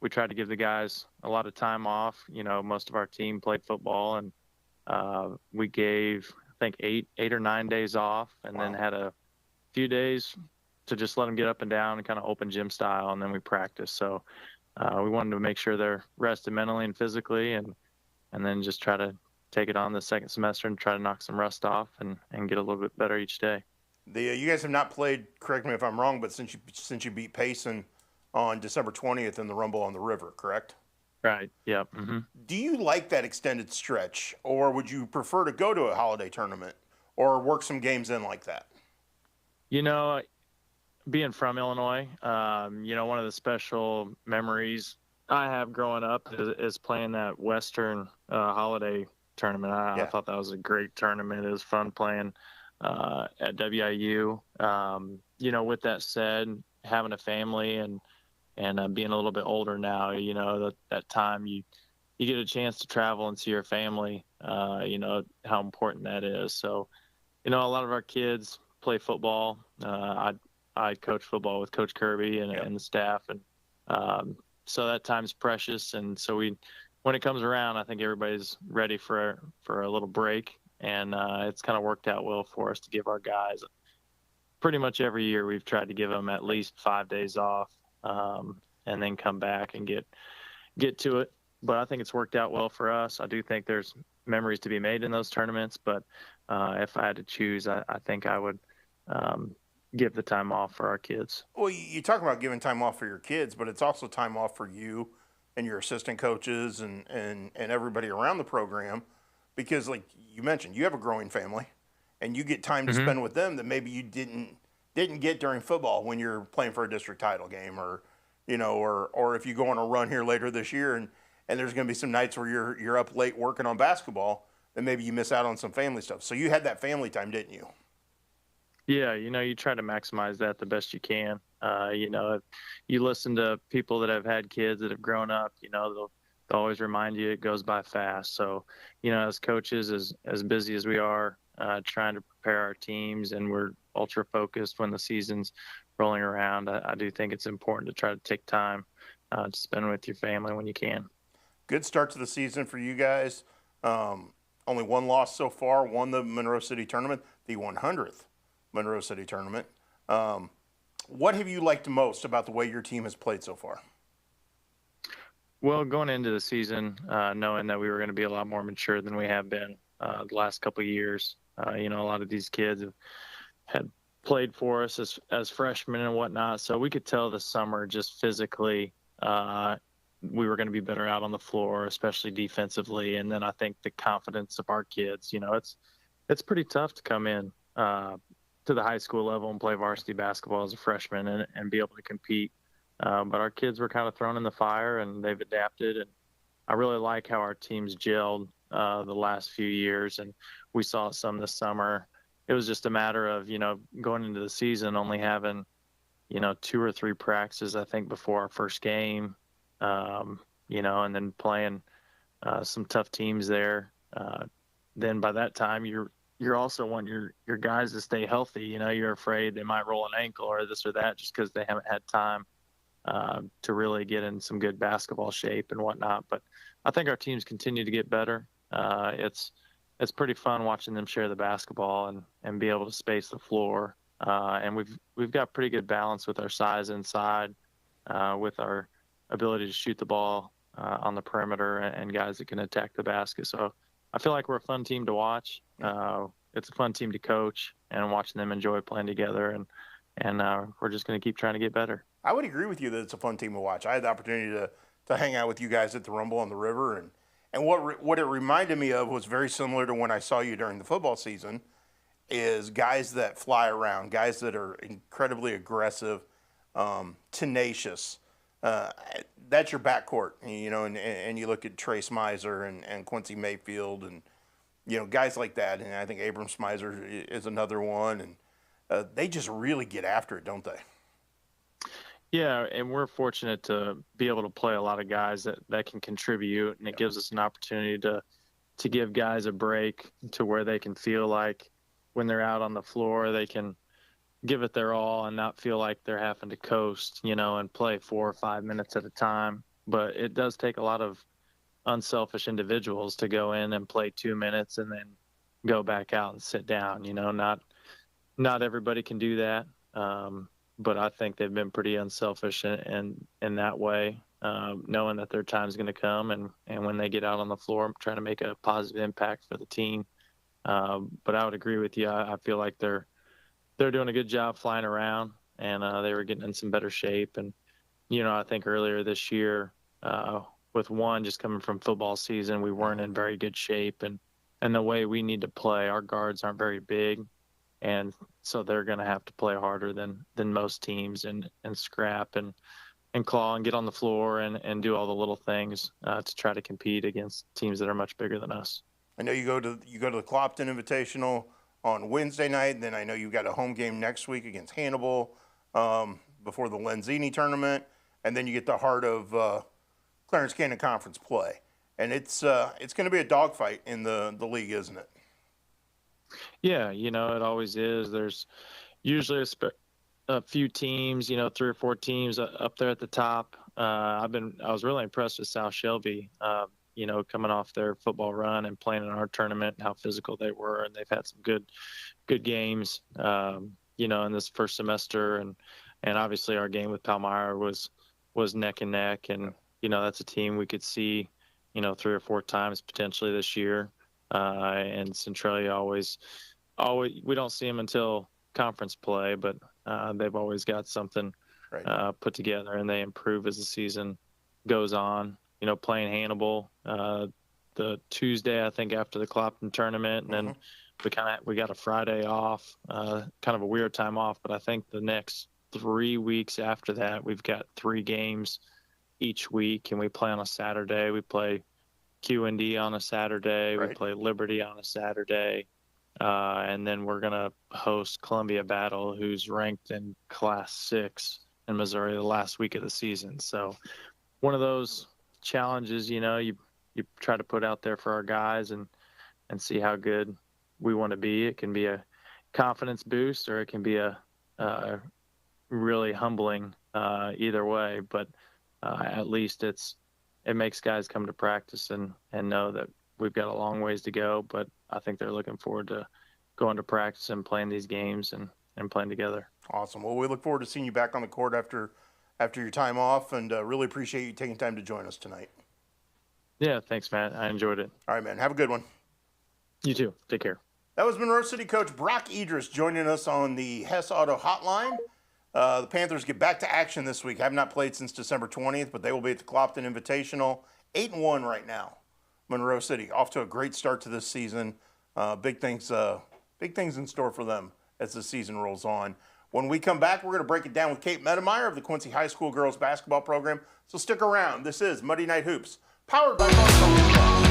tried to give the guys a lot of time off. Most of our team played football, and we gave, I think, eight or 9 days off, and then had a few days just let them get up and down and kind of open gym style, and then we practice. So we wanted to make sure they're rested mentally and physically, and then just try to take it on the second semester and try to knock some rust off and get a little bit better each day. You guys have not played, correct me if I'm wrong, but since you beat Payson on December 20th in the Rumble on the River, correct? Right. Yep. Mm-hmm. Do you like that extended stretch, or would you prefer to go to a holiday tournament or work some games in like that? You know, being from Illinois, you know, one of the special memories I have growing up is playing that Western holiday tournament. I thought that was a great tournament. It was fun playing at WIU. You know, with that said, having a family and being a little bit older now, you know, that time you get a chance to travel and see your family, you know, how important that is. So, you know, a lot of our kids play football. I coach football with Coach Kirby and the staff. And so that time's precious. And so when it comes around, I think everybody's ready for a little break. And it's kind of worked out well for us to give our guys pretty much every year. We've tried to give them at least 5 days off, and then come back and get to it. But I think it's worked out well for us. I do think there's memories to be made in those tournaments, but if I had to choose, I think I would give the time off for our kids. Well, you talk about giving time off for your kids, but it's also time off for you and your assistant coaches and everybody around the program, because like you mentioned, you have a growing family and you get time to spend with them that maybe you didn't get during football when you're playing for a district title game, or, you know, or if you go on a run here later this year and there's going to be some nights where you're up late working on basketball, then maybe you miss out on some family stuff. So you had that family time, didn't you? Yeah, you know, you try to maximize that the best you can. You know, if you listen to people that have had kids that have grown up, you know, they'll always remind you it goes by fast. So, you know, as coaches, as busy as we are, trying to prepare our teams, and we're ultra focused when the season's rolling around, I do think it's important to try to take time to spend with your family when you can. Good start to the season for you guys. Only one loss so far, won the Monroe City tournament, the 100th Monroe City tournament. What have you liked most about the way your team has played so far? Well, going into the season, knowing that we were going to be a lot more mature than we have been the last couple of years. You know, a lot of these kids had played for us as freshmen and whatnot, so we could tell this summer just physically we were going to be better out on the floor, especially defensively. And then I think the confidence of our kids, you know, it's pretty tough to come in to the high school level and play varsity basketball as a freshman and be able to compete. But our kids were kind of thrown in the fire, and they've adapted. And I really like how our team's gelled the last few years, and we saw it some this summer. It was just a matter of, you know, going into the season only having, you know, 2 or 3 practices, I think, before our first game, you know, and then playing some tough teams there. Then by that time, you're also want your guys to stay healthy. You know, you're afraid they might roll an ankle or this or that just because they haven't had time to really get in some good basketball shape and whatnot. But I think our teams continue to get better. It's pretty fun watching them share the basketball and be able to space the floor. And we've got pretty good balance with our size inside, with our ability to shoot the ball on the perimeter, and guys that can attack the basket. So I feel like we're a fun team to watch. It's a fun team to coach, and watching them enjoy playing together. And we're just going to keep trying to get better. I would agree with you that it's a fun team to watch. I had the opportunity to hang out with you guys at the Rumble on the River, and what it reminded me of was very similar to when I saw you during the football season, is guys that fly around, guys that are incredibly aggressive, tenacious. That's your backcourt, you know, and you look at Trace Miser and Quincy Mayfield, and, you know, guys like that. And I think Abram Smiser is another one, and they just really get after it, don't they? Yeah, and we're fortunate to be able to play a lot of guys that can contribute, and it gives us an opportunity to give guys a break to where they can feel like when they're out on the floor, they can give it their all and not feel like they're having to coast, you know, and play 4 or 5 minutes at a time. But it does take a lot of unselfish individuals to go in and play 2 minutes and then go back out and sit down. You know, not everybody can do that. but I think they've been pretty unselfish in that way, knowing that their time's going to come, and when they get out on the floor, trying to make a positive impact for the team. But I would agree with you. I feel like they're doing a good job flying around, and they were getting in some better shape. And, I think earlier this year, with one just coming from football season, we weren't in very good shape. And the way we need to play, our guards aren't very big. And so they're going to have to play harder than most teams and scrap and claw and get on the floor and do all the little things to try to compete against teams that are much bigger than us. I know you go to the Clopton Invitational on Wednesday night, and then I know you got a home game next week against Hannibal before the Lenzini tournament, and then you get the heart of Clarence Cannon Conference play. And it's going to be a dogfight in the league, isn't it? Yeah, it always is. There's usually a few teams, 3 or 4 teams up there at the top. I was really impressed with South Shelby, coming off their football run and playing in our tournament and how physical they were. And they've had some good games, in this first semester. And obviously our game with Palmyra was neck and neck. And, that's a team we could see, 3 or 4 times potentially this year. And Centralia always, we don't see them until conference play, but they've always got something put together, and they improve as the season goes on. Playing Hannibal the Tuesday, I think, after the Clopton tournament, and then we got a Friday off, kind of a weird time off. But I think the next 3 weeks after that, we've got 3 games each week, and we play on a Saturday. We play QND on a Saturday. We play Liberty on a Saturday. And then we're going to host Columbia Battle, who's ranked in Class 6 in Missouri the last week of the season. So one of those challenges, you try to put out there for our guys and see how good we want to be. It can be a confidence boost, or it can be a really humbling either way. But at least it makes guys come to practice and know that we've got a long ways to go, but I think they're looking forward to going to practice and playing these games and playing together. Awesome. Well, we look forward to seeing you back on the court after your time off, and really appreciate you taking time to join us tonight. Yeah, thanks, Matt. I enjoyed it. All right, man. Have a good one. You too. Take care. That was Monroe City coach Brock Idris joining us on the Hess Auto Hotline. The Panthers get back to action this week. Have not played since December 20th, but they will be at the Clopton Invitational, 8-1 right now. Monroe City off to a great start to this season. Big things in store for them as the season rolls on. When we come back, we're going to break it down with Kate Mettemeyer of the Quincy High School girls basketball program. So stick around. This is Monday Night Hoops, powered by Brock.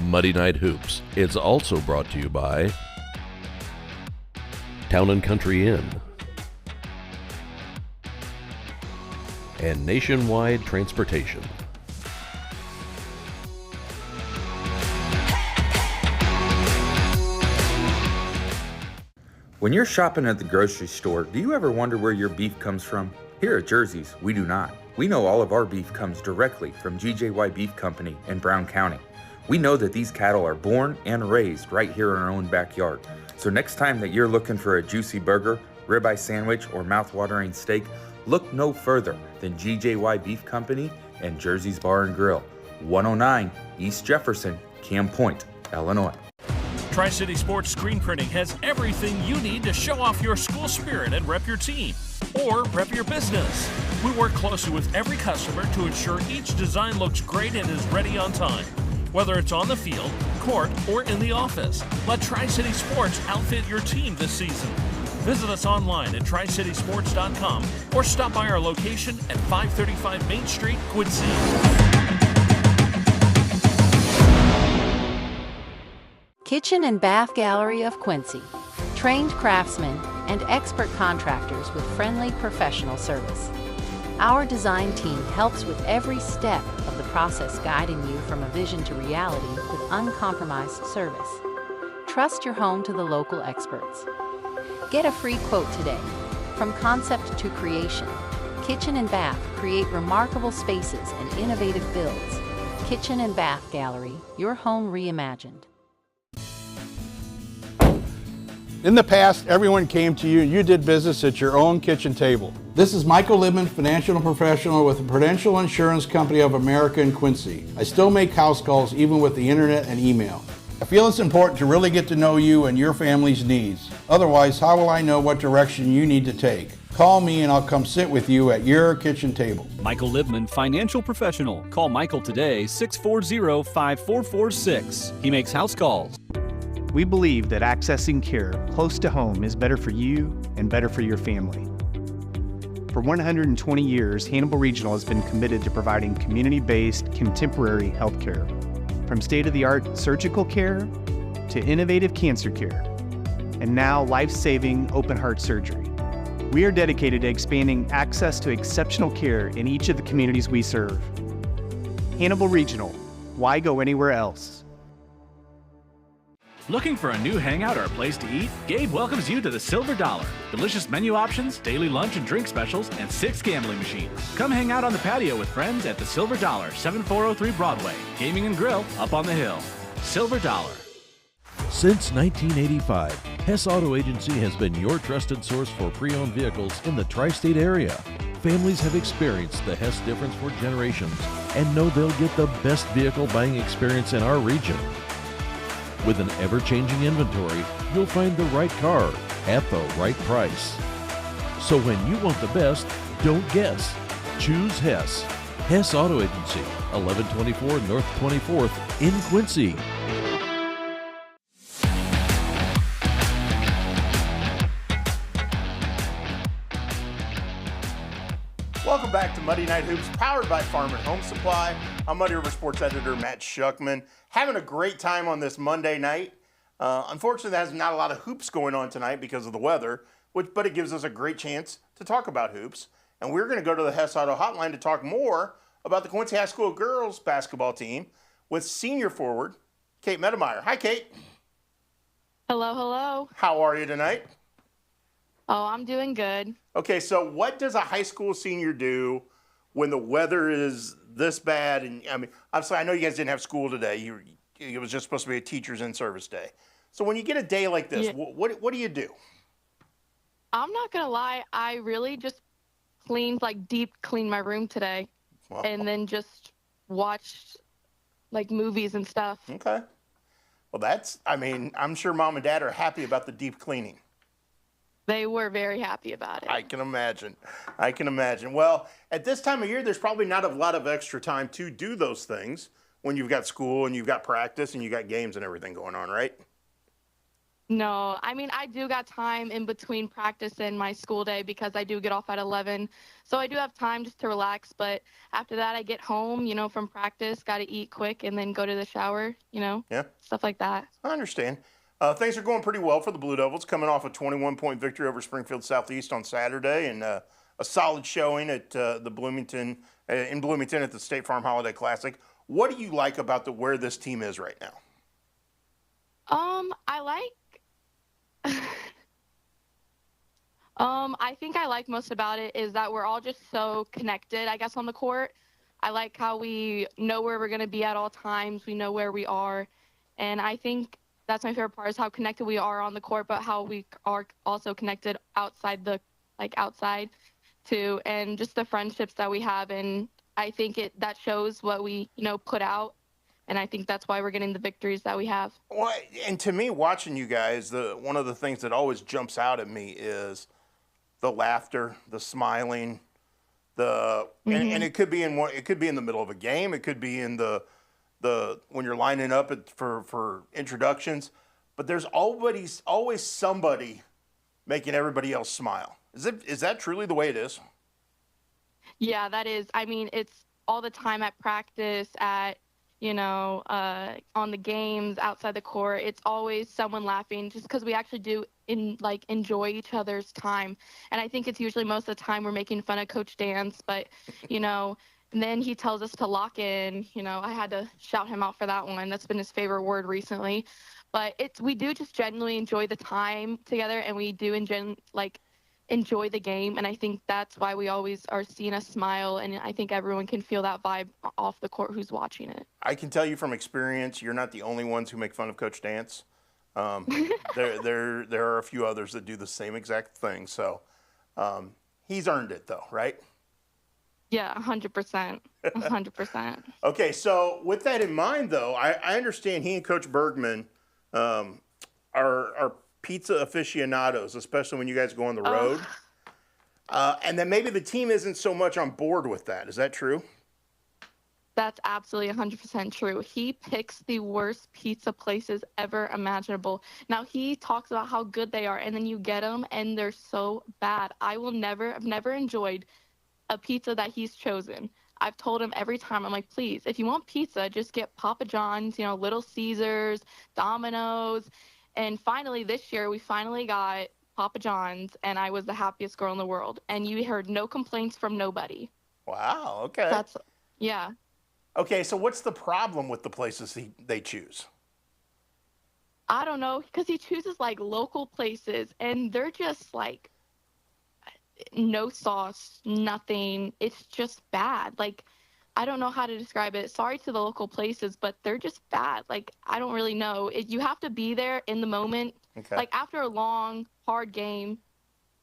Muddy Night Hoops is also brought to you by Town & Country Inn and Nationwide Transportation. When you're shopping at the grocery store, do you ever wonder where your beef comes from? Here at Jersey's, we do not. We know all of our beef comes directly from GJY Beef Company in Brown County. We know that these cattle are born and raised right here in our own backyard. So next time that you're looking for a juicy burger, ribeye sandwich, or mouth-watering steak, look no further than GJY Beef Company and Jersey's Bar and Grill, 109 East Jefferson, Camp Point, Illinois. Tri-City Sports Screen Printing has everything you need to show off your school spirit and rep your team, or rep your business. We work closely with every customer to ensure each design looks great and is ready on time. Whether it's on the field, court, or in the office, let Tri-City Sports outfit your team this season. Visit us online at tricitysports.com or stop by our location at 535 Main Street, Quincy. Kitchen and Bath Gallery of Quincy. Trained craftsmen and expert contractors with friendly professional service. Our design team helps with every step of the process, guiding you from a vision to reality with uncompromised service. Trust your home to the local experts. Get a free quote today. From concept to creation, Kitchen and Bath create remarkable spaces and innovative builds. Kitchen and Bath Gallery, your home reimagined. In the past, everyone came to you and you did business at your own kitchen table. This is Michael Libman, financial professional with the Prudential Insurance Company of America in Quincy. I still make house calls even with the internet and email. I feel it's important to really get to know you and your family's needs. Otherwise, how will I know what direction you need to take? Call me and I'll come sit with you at your kitchen table. Michael Libman, financial professional. Call Michael today, 640-5446. He makes house calls. We believe that accessing care close to home is better for you and better for your family. For 120 years, Hannibal Regional has been committed to providing community-based, contemporary health care. From state-of-the-art surgical care to innovative cancer care, and now life-saving open-heart surgery. We are dedicated to expanding access to exceptional care in each of the communities we serve. Hannibal Regional, why go anywhere else? Looking for a new hangout or a place to eat? Gabe welcomes you to the Silver Dollar. Delicious menu options, daily lunch and drink specials, and 6 gambling machines. Come hang out on the patio with friends at the Silver Dollar, 7403 Broadway. Gaming and grill up on the hill. Silver Dollar. Since 1985, Hess Auto Agency has been your trusted source for pre-owned vehicles in the tri-state area. Families have experienced the Hess difference for generations and know they'll get the best vehicle buying experience in our region. With an ever-changing inventory, you'll find the right car at the right price. So when you want the best, don't guess. Choose Hess. Hess Auto Agency, 1124 North 24th in Quincy. Welcome back to Muddy Night Hoops, powered by Farm and Home Supply. I'm Muddy River Sports Editor Matt Shuckman. Having a great time on this Monday night. Unfortunately, there's not a lot of hoops going on tonight because of the weather, but it gives us a great chance to talk about hoops. And we're going to go to the Hess Auto Hotline to talk more about the Quincy High School girls basketball team with senior forward Kate Mettemeyer. Hi, Kate. Hello, hello. How are you tonight? Oh, I'm doing good. Okay, so what does a high school senior do when the weather is this bad? And I mean, obviously, I know you guys didn't have school today. It was just supposed to be a teacher's in-service day. So when you get a day like this, what do you do? I'm not going to lie. I really just deep cleaned my room today. Wow. And then just watched, movies and stuff. Okay. Well, I'm sure mom and dad are happy about the deep cleaning. They were very happy about it. I can imagine. Well, at this time of year, there's probably not a lot of extra time to do those things when you've got school and you've got practice and you've got games and everything going on, right? No, I do got time in between practice and my school day because I do get off at 11. So I do have time just to relax. But after that, I get home, from practice, got to eat quick and then go to the shower, stuff like that. I understand. Things are going pretty well for the Blue Devils, coming off a 21-point victory over Springfield Southeast on Saturday and a solid showing at in Bloomington at the State Farm Holiday Classic. What do you like about where this team is right now? I think I like most about it is that we're all just so connected, I guess, on the court. I like how we know where we're going to be at all times. We know where we are. And I think that's my favorite part is how connected we are on the court, but how we are also connected outside too, and just the friendships that we have. And I think that shows what we, put out. And I think that's why we're getting the victories that we have. Well, and to me, watching you guys, one of the things that always jumps out at me is the laughter, the smiling, and it could be in the middle of a game, it could be in the when you're lining up for introductions, but there's always somebody making everybody else smile. Is that truly the way it is? Yeah, that is. It's all the time at practice, at on the games, outside the court. It's always someone laughing just because we actually do enjoy each other's time. And I think it's usually most of the time we're making fun of Coach Dance, but, and then he tells us to lock in. I had to shout him out for that one. That's been his favorite word recently. But we do just genuinely enjoy the time together, and we do enjoy the game. And I think that's why we always are seeing a smile. And I think everyone can feel that vibe off the court who's watching it. I can tell you from experience, you're not the only ones who make fun of Coach Dance. There are a few others that do the same exact thing. So he's earned it, though, right? Yeah, 100%. 100%. Okay, so with that in mind, though, I understand he and Coach Bergman are pizza aficionados, especially when you guys go on the road. And then maybe the team isn't so much on board with that. Is that true? That's absolutely 100% true. He picks the worst pizza places ever imaginable. Now, he talks about how good they are, and then you get them, and they're so bad. I've never enjoyed a pizza that he's chosen. I've told him every time, I'm like, please, if you want pizza, just get Papa John's, Little Caesars, Domino's. And finally, this year, we finally got Papa John's, and I was the happiest girl in the world. And you heard no complaints from nobody. Wow, okay. Yeah. Okay, so what's the problem with the places they choose? I don't know, because he chooses, local places, and they're just, no sauce, nothing. It's just bad. I don't know how to describe it. Sorry to the local places, but they're just bad. I don't really know. You have to be there in the moment. Okay. After a long, hard game,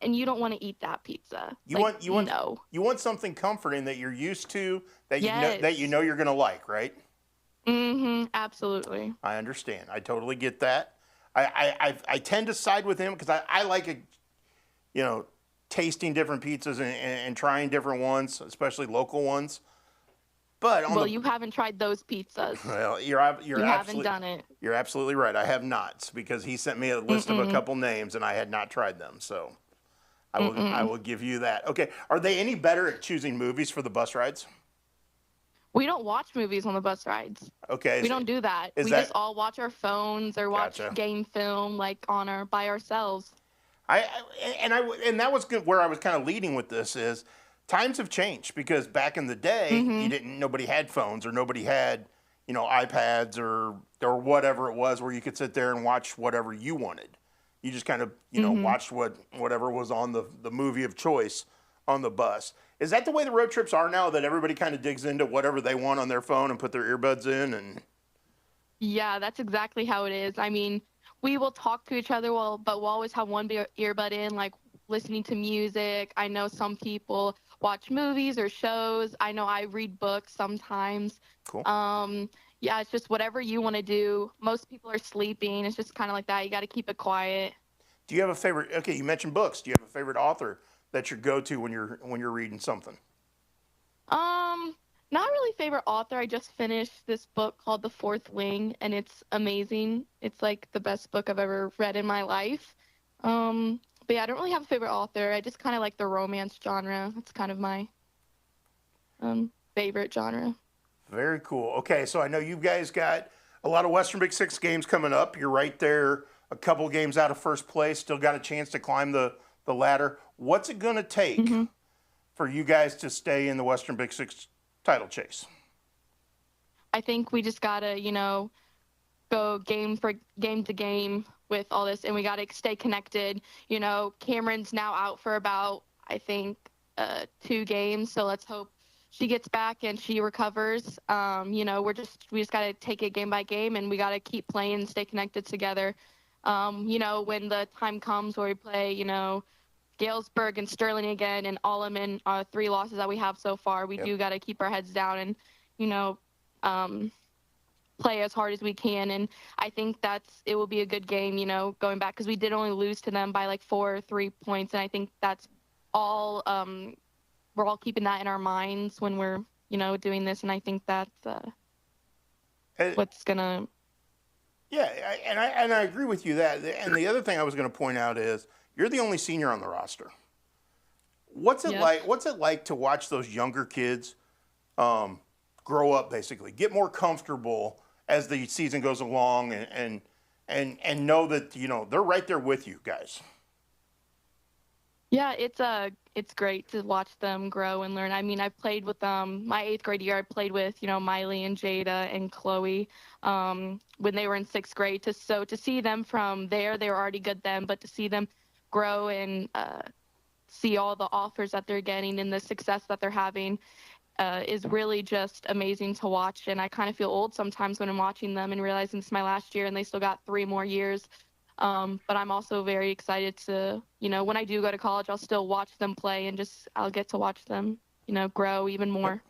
and you don't want to eat that pizza. You want something comforting that you're used to, that you know you're going to like, right? Mm-hmm. Absolutely. I understand. I totally get that. I tend to side with him because I like tasting different pizzas and trying different ones, especially local ones. But you haven't tried those pizzas. Well, you haven't done it. You're absolutely right. I have not, because he sent me a list of a couple names and I had not tried them. So I will give you that. Okay. Are they any better at choosing movies for the bus rides? We don't watch movies on the bus rides. Okay. We don't do that. We just all watch our phones or watch game film by ourselves. And that was good. Where I was kind of leading with this is times have changed, because back in the day, nobody had phones, or nobody had, iPads or whatever it was where you could sit there and watch whatever you wanted. You just kind of, watched whatever was on the movie of choice on the bus. Is that the way the road trips are now, that everybody kind of digs into whatever they want on their phone and put their earbuds in? And yeah, that's exactly how it is. I mean, we will talk to each other, but we'll always have one earbud in, listening to music. I know some people watch movies or shows. I know I read books sometimes. Cool. Yeah, it's just whatever you want to do. Most people are sleeping. It's just kind of like that. You got to keep it quiet. Do you have a favorite? Okay, you mentioned books. Do you have a favorite author that you go to when you're reading something? Not really favorite author. I just finished this book called The Fourth Wing, and it's amazing. It's the best book I've ever read in my life. But yeah, I don't really have a favorite author. I just kind of like the romance genre. That's kind of my favorite genre. Very cool. Okay, so I know you guys got a lot of Western Big Six games coming up. You're right there, a couple games out of first place. Still got a chance to climb the ladder. What's it going to take for you guys to stay in the Western Big Six title chase? I think we just got to, go game to game with all this, and we got to stay connected. Cameron's now out for about, I think, 2 games, so let's hope she gets back and she recovers. We just got to take it game by game, and we got to keep playing and stay connected together. When the time comes where we play, Galesburg and Sterling again, and Alleman, 3 losses that we have so far, we do got to keep our heads down and, play as hard as we can. And I think it will be a good game, going back, because we did only lose to them by 4 or 3 points. And I think that's all, we're all keeping that in our minds when we're, doing this. And I think that's what's going to. Yeah, and I agree with you that. And the other thing I was going to point out is you're the only senior on the roster. What's it like? What's it like to watch those younger kids grow up, basically get more comfortable as the season goes along, and know that they're right there with you guys? Yeah, it's great to watch them grow and learn. I mean, I played with them my 8th grade year. I played with Miley and Jada and Chloe when they were in 6th grade. To see them from there, they were already good then, but to see them grow and see all the offers that they're getting and the success that they're having is really just amazing to watch. And I kind of feel old sometimes when I'm watching them and realizing it's my last year and they still got 3 more years. But I'm also very excited to, when I do go to college, I'll still watch them play and I'll get to watch them, grow even more.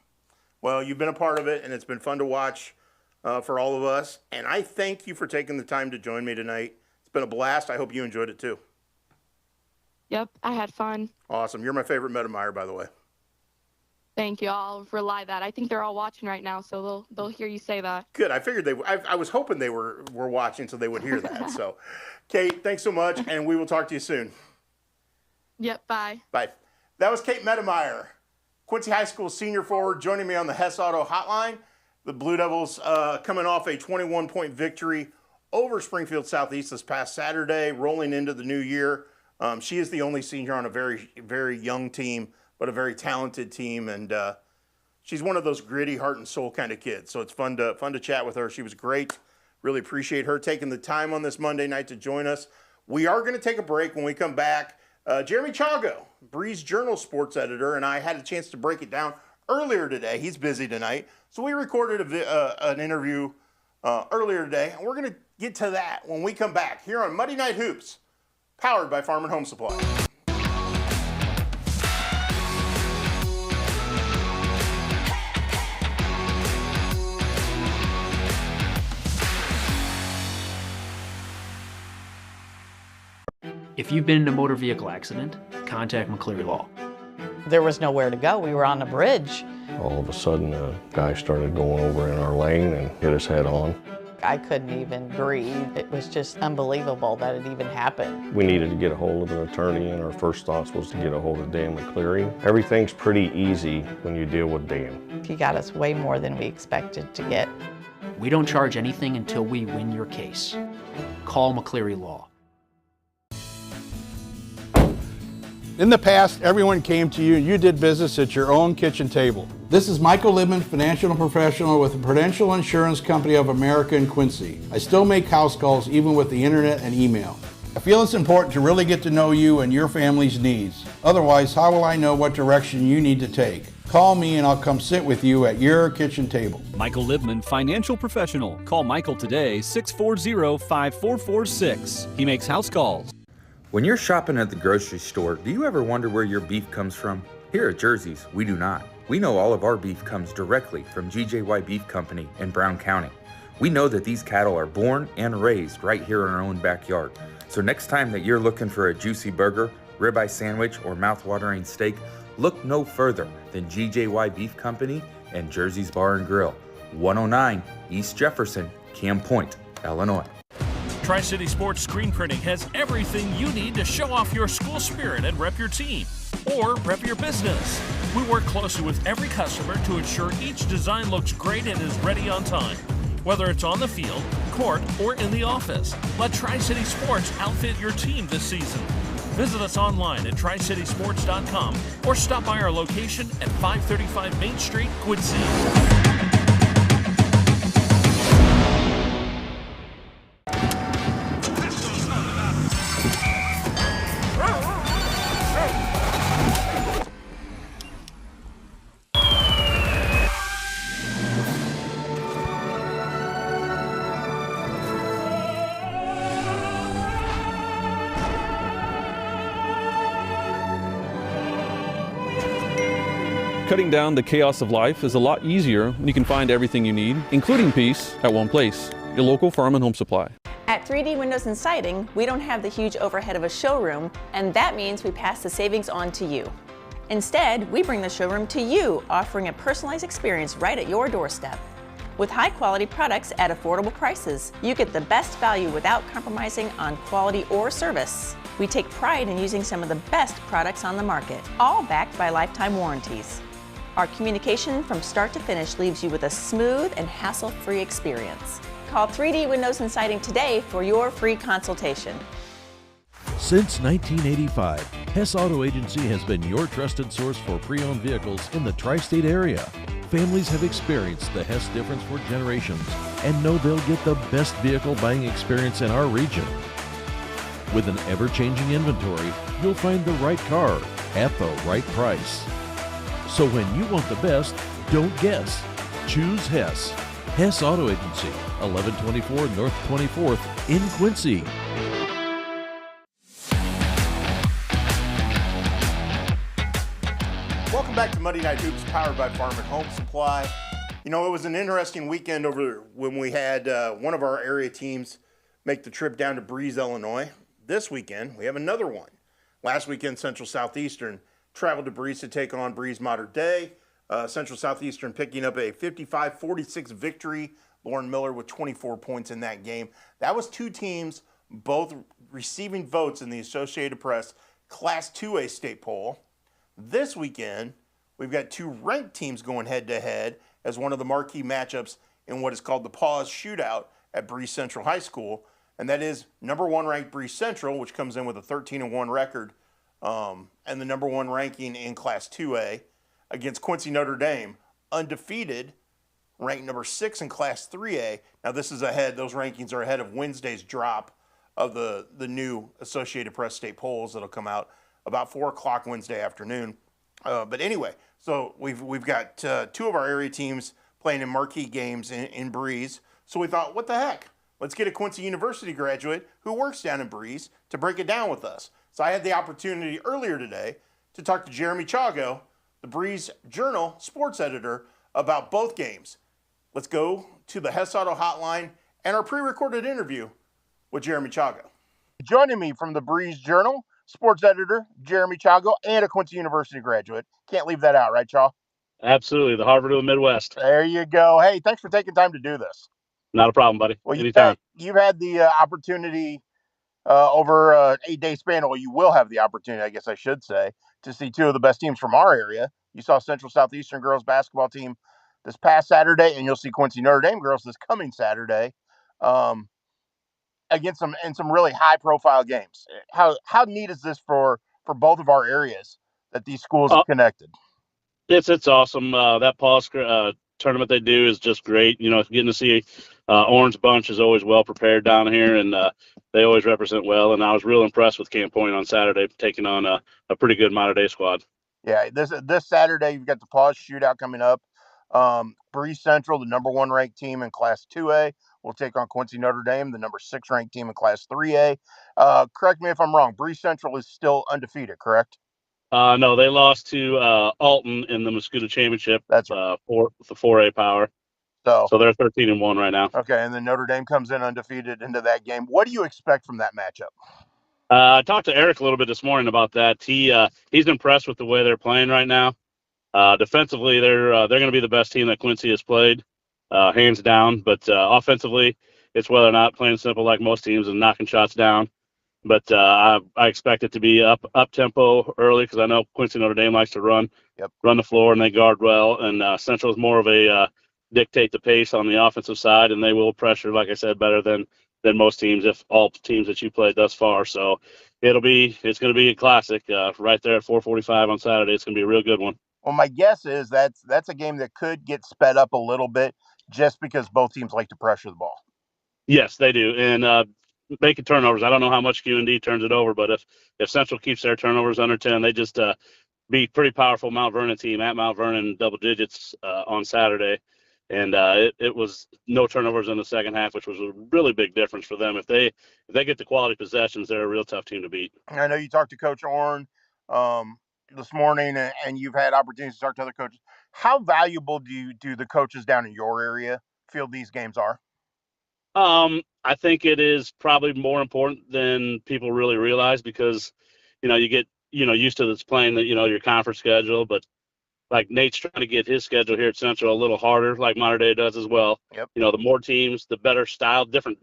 Well, you've been a part of it, and it's been fun to watch for all of us. And I thank you for taking the time to join me tonight. It's been a blast. I hope you enjoyed it too. Yep, I had fun. Awesome. You're my favorite Mettemeyer, by the way. Thank you. I'll rely that. I think they're all watching right now, so they'll hear you say that. Good. I figured I was hoping they were watching so they would hear that. So, Kate, thanks so much, and we will talk to you soon. Yep, bye. Bye. That was Kate Mettemeyer, Quincy High School senior forward, joining me on the Hess Auto Hotline. The Blue Devils coming off a 21-point victory over Springfield Southeast this past Saturday, rolling into the new year. She is the only senior on a very, very young team, but a very talented team, and she's one of those gritty heart and soul kind of kids. So it's fun to chat with her. She was great. Really appreciate her taking the time on this Monday night to join us. We are going to take a break. When we come back, Jeremy Chago, Breeze Journal sports editor, and I had a chance to break it down earlier today. He's busy tonight, so we recorded an interview earlier today, and we're going to get to that when we come back here on Monday Night Hoops, powered by Farm and Home Supply. If you've been in a motor vehicle accident, contact McCleary Law. There was nowhere to go. We were on a bridge. All of a sudden, a guy started going over in our lane and hit us head on. I couldn't even breathe. It was just unbelievable that it even happened. We needed to get a hold of an attorney, and our first thoughts was to get a hold of Dan McCleary. Everything's pretty easy when you deal with Dan. He got us way more than we expected to get. We don't charge anything until we win your case. Call McCleary Law. In the past, everyone came to you and you did business at your own kitchen table. This is Michael Libman, financial professional with the Prudential Insurance Company of America in Quincy. I still make house calls even with the internet and email. I feel it's important to really get to know you and your family's needs. Otherwise, how will I know what direction you need to take? Call me and I'll come sit with you at your kitchen table. Michael Libman, financial professional. Call Michael today, 640-5446. He makes house calls. When you're shopping at the grocery store, do you ever wonder where your beef comes from? Here at Jersey's, we do not. We know all of our beef comes directly from GJY Beef Company in Brown County. We know that these cattle are born and raised right here in our own backyard. So next time that you're looking for a juicy burger, ribeye sandwich, or mouth-watering steak, look no further than GJY Beef Company and Jersey's Bar and Grill, 109 East Jefferson, Camp Point, Illinois. Tri-City Sports Screen Printing has everything you need to show off your school spirit and rep your team, or rep your business. We work closely with every customer to ensure each design looks great and is ready on time. Whether it's on the field, court, or in the office, let Tri-City Sports outfit your team this season. Visit us online at tricitysports.com or stop by our location at 535 Main Street, Quincy. Cutting down the chaos of life is a lot easier when you can find everything you need, including peace, at one place. Your local Farm and Home Supply. At 3D Windows and Siding, we don't have the huge overhead of a showroom, and that means we pass the savings on to you. Instead, we bring the showroom to you, offering a personalized experience right at your doorstep. With high-quality products at affordable prices, you get the best value without compromising on quality or service. We take pride in using some of the best products on the market, all backed by lifetime warranties. Our communication from start to finish leaves you with a smooth and hassle-free experience. Call 3D Windows and Siding today for your free consultation. Since 1985, Hess Auto Agency has been your trusted source for pre-owned vehicles in the tri-state area. Families have experienced the Hess difference for generations and know they'll get the best vehicle buying experience in our region. With an ever-changing inventory, you'll find the right car at the right price. So when you want the best, don't guess. Choose Hess. Hess Auto Agency, 1124 North 24th in Quincy. Welcome back to Monday Night Hoops, powered by Farm and Home Supply. You know, it was an interesting weekend over when we had one of our area teams make the trip down to Breeze, Illinois. This weekend, we have another one. Last weekend, Central Southeastern traveled to Breeze to take on Breeze Modern Day. Central Southeastern picking up a 55-46 victory. Lauren Miller with 24 points in that game. That was two teams both receiving votes in the Associated Press Class 2A state poll. This weekend, we've got two ranked teams going head-to-head as one of the marquee matchups in what is called the Paws Shootout at Breeze Central High School, and that is number one ranked Breeze Central, which comes in with a 13-1 record, and the number one ranking in Class 2A against Quincy Notre Dame, undefeated, ranked number 6 in Class 3A. Now this is ahead; those rankings are ahead of Wednesday's drop of the new Associated Press state polls that'll come out about 4 o'clock Wednesday afternoon. But anyway, so we've got two of our area teams playing in marquee games in Breeze. So we thought, what the heck? Let's get a Quincy University graduate who works down in Breeze to break it down with us. So I had the opportunity earlier today to talk to Jeremy Chago, the Breeze Journal sports editor, about both games. Let's go to the Hess Auto Hotline and our pre-recorded interview with Jeremy Chago. Joining me from the Breeze Journal, sports editor Jeremy Chago, and a Quincy University graduate. Can't leave that out, right, Chaw? Absolutely. The Harvard of the Midwest. There you go. Hey, thanks for taking time to do this. Not a problem, buddy. Well, Anytime. You've had the opportunity over an 8-day span, or you will have the opportunity, I guess I should say, to see two of the best teams from our area. You saw Central Southeastern girls basketball team this past Saturday, and you'll see Quincy Notre Dame girls this coming Saturday against some really high-profile games. How neat is this for both of our areas that these schools have connected? It's awesome. That Paws tournament they do is just great. You know, getting to see Orange Bunch is always well prepared down here, and they always represent well. And I was real impressed with Camp Point on Saturday, taking on a pretty good Modern Day squad. Yeah, this Saturday you've got the Paws Shootout coming up. Breeze Central, the number one ranked team in Class 2A, will take on Quincy Notre Dame, the number 6 ranked team in Class 3A. Correct me if I'm wrong. Breeze Central is still undefeated, correct? No, they lost to Alton in the Mosquito Championship. That's right. For the 4A power. So they're 13-1 right now. Okay, and then Notre Dame comes in undefeated into that game. What do you expect from that matchup? I talked to Eric a little bit this morning about that. He's impressed with the way they're playing right now. Defensively, they're going to be the best team that Quincy has played, hands down. But offensively, it's whether or not playing simple like most teams and knocking shots down. But I expect it to be up tempo early because I know Quincy Notre Dame likes to run the floor, and they guard well. And Central is more of a dictate the pace on the offensive side, and they will pressure, like I said, better than most teams, if all teams that you played thus far. So it's going to be a classic right there at 4:45 on Saturday. It's going to be a real good one. Well, my guess is that's a game that could get sped up a little bit just because both teams like to pressure the ball. Yes, they do. And making turnovers. I don't know how much QND turns it over, but if Central keeps their turnovers under 10, they just beat pretty powerful Mount Vernon team at Mount Vernon double digits on Saturday. And it was no turnovers in the second half, which was a really big difference for them. If they get the quality possessions, they're a real tough team to beat. I know you talked to Coach Orn this morning, and you've had opportunities to talk to other coaches. How valuable do the coaches down in your area feel these games are? I think it is probably more important than people really realize because, you get, used to this playing that, your conference schedule, but like Nate's trying to get his schedule here at Central a little harder, like Modern Day does as well. Yep. The more teams, the better style, different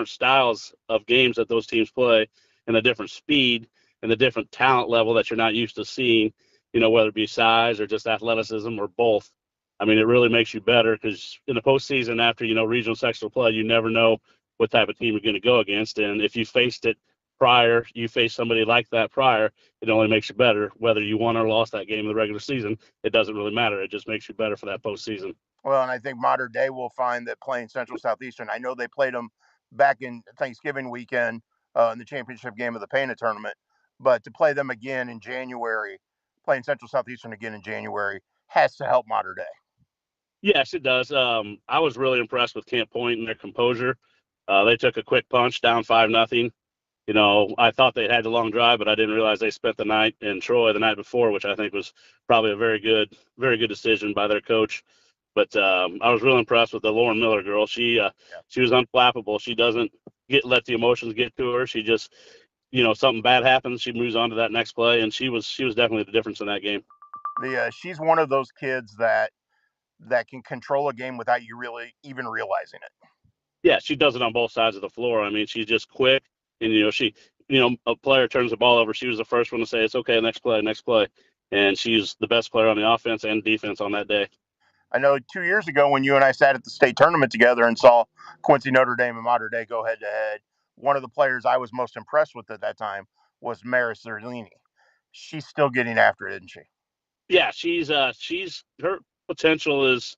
styles of games that those teams play, and the different speed and the different talent level that you're not used to seeing, whether it be size or just athleticism or both. I mean, it really makes you better because in the postseason, after, regional sectional play, you never know what type of team you're going to go against. And if you faced it prior, you face somebody like that prior, it only makes you better. Whether you won or lost that game in the regular season, it doesn't really matter. It just makes you better for that postseason. Well, and I think Modern Day will find that playing Central Southeastern, I know they played them back in Thanksgiving weekend in the championship game of the Pana tournament, but to play them again in January, playing Central Southeastern again in January has to help Mater Dei. Yes, it does. I was really impressed with Camp Point and their composure. They took a quick punch down 5-0. You know, I thought they had the long drive, but I didn't realize they spent the night in Troy the night before, which I think was probably a very good decision by their coach. But I was real impressed with the Lauren Miller girl. She was unflappable. She doesn't let the emotions get to her. She just, you know, something bad happens, she moves on to that next play, and she was definitely the difference in that game. She's one of those kids that can control a game without you really even realizing it. Yeah, she does it on both sides of the floor. I mean, she's just quick. And, a player turns the ball over. She was the first one to say, it's okay, next play. And she's the best player on the offense and defense on that day. I know 2 years ago when you and I sat at the state tournament together and saw Quincy, Notre Dame, and Mater Dei go head-to-head, one of the players I was most impressed with at that time was Maris Zerlini. She's still getting after it, isn't she? Yeah, she's her potential is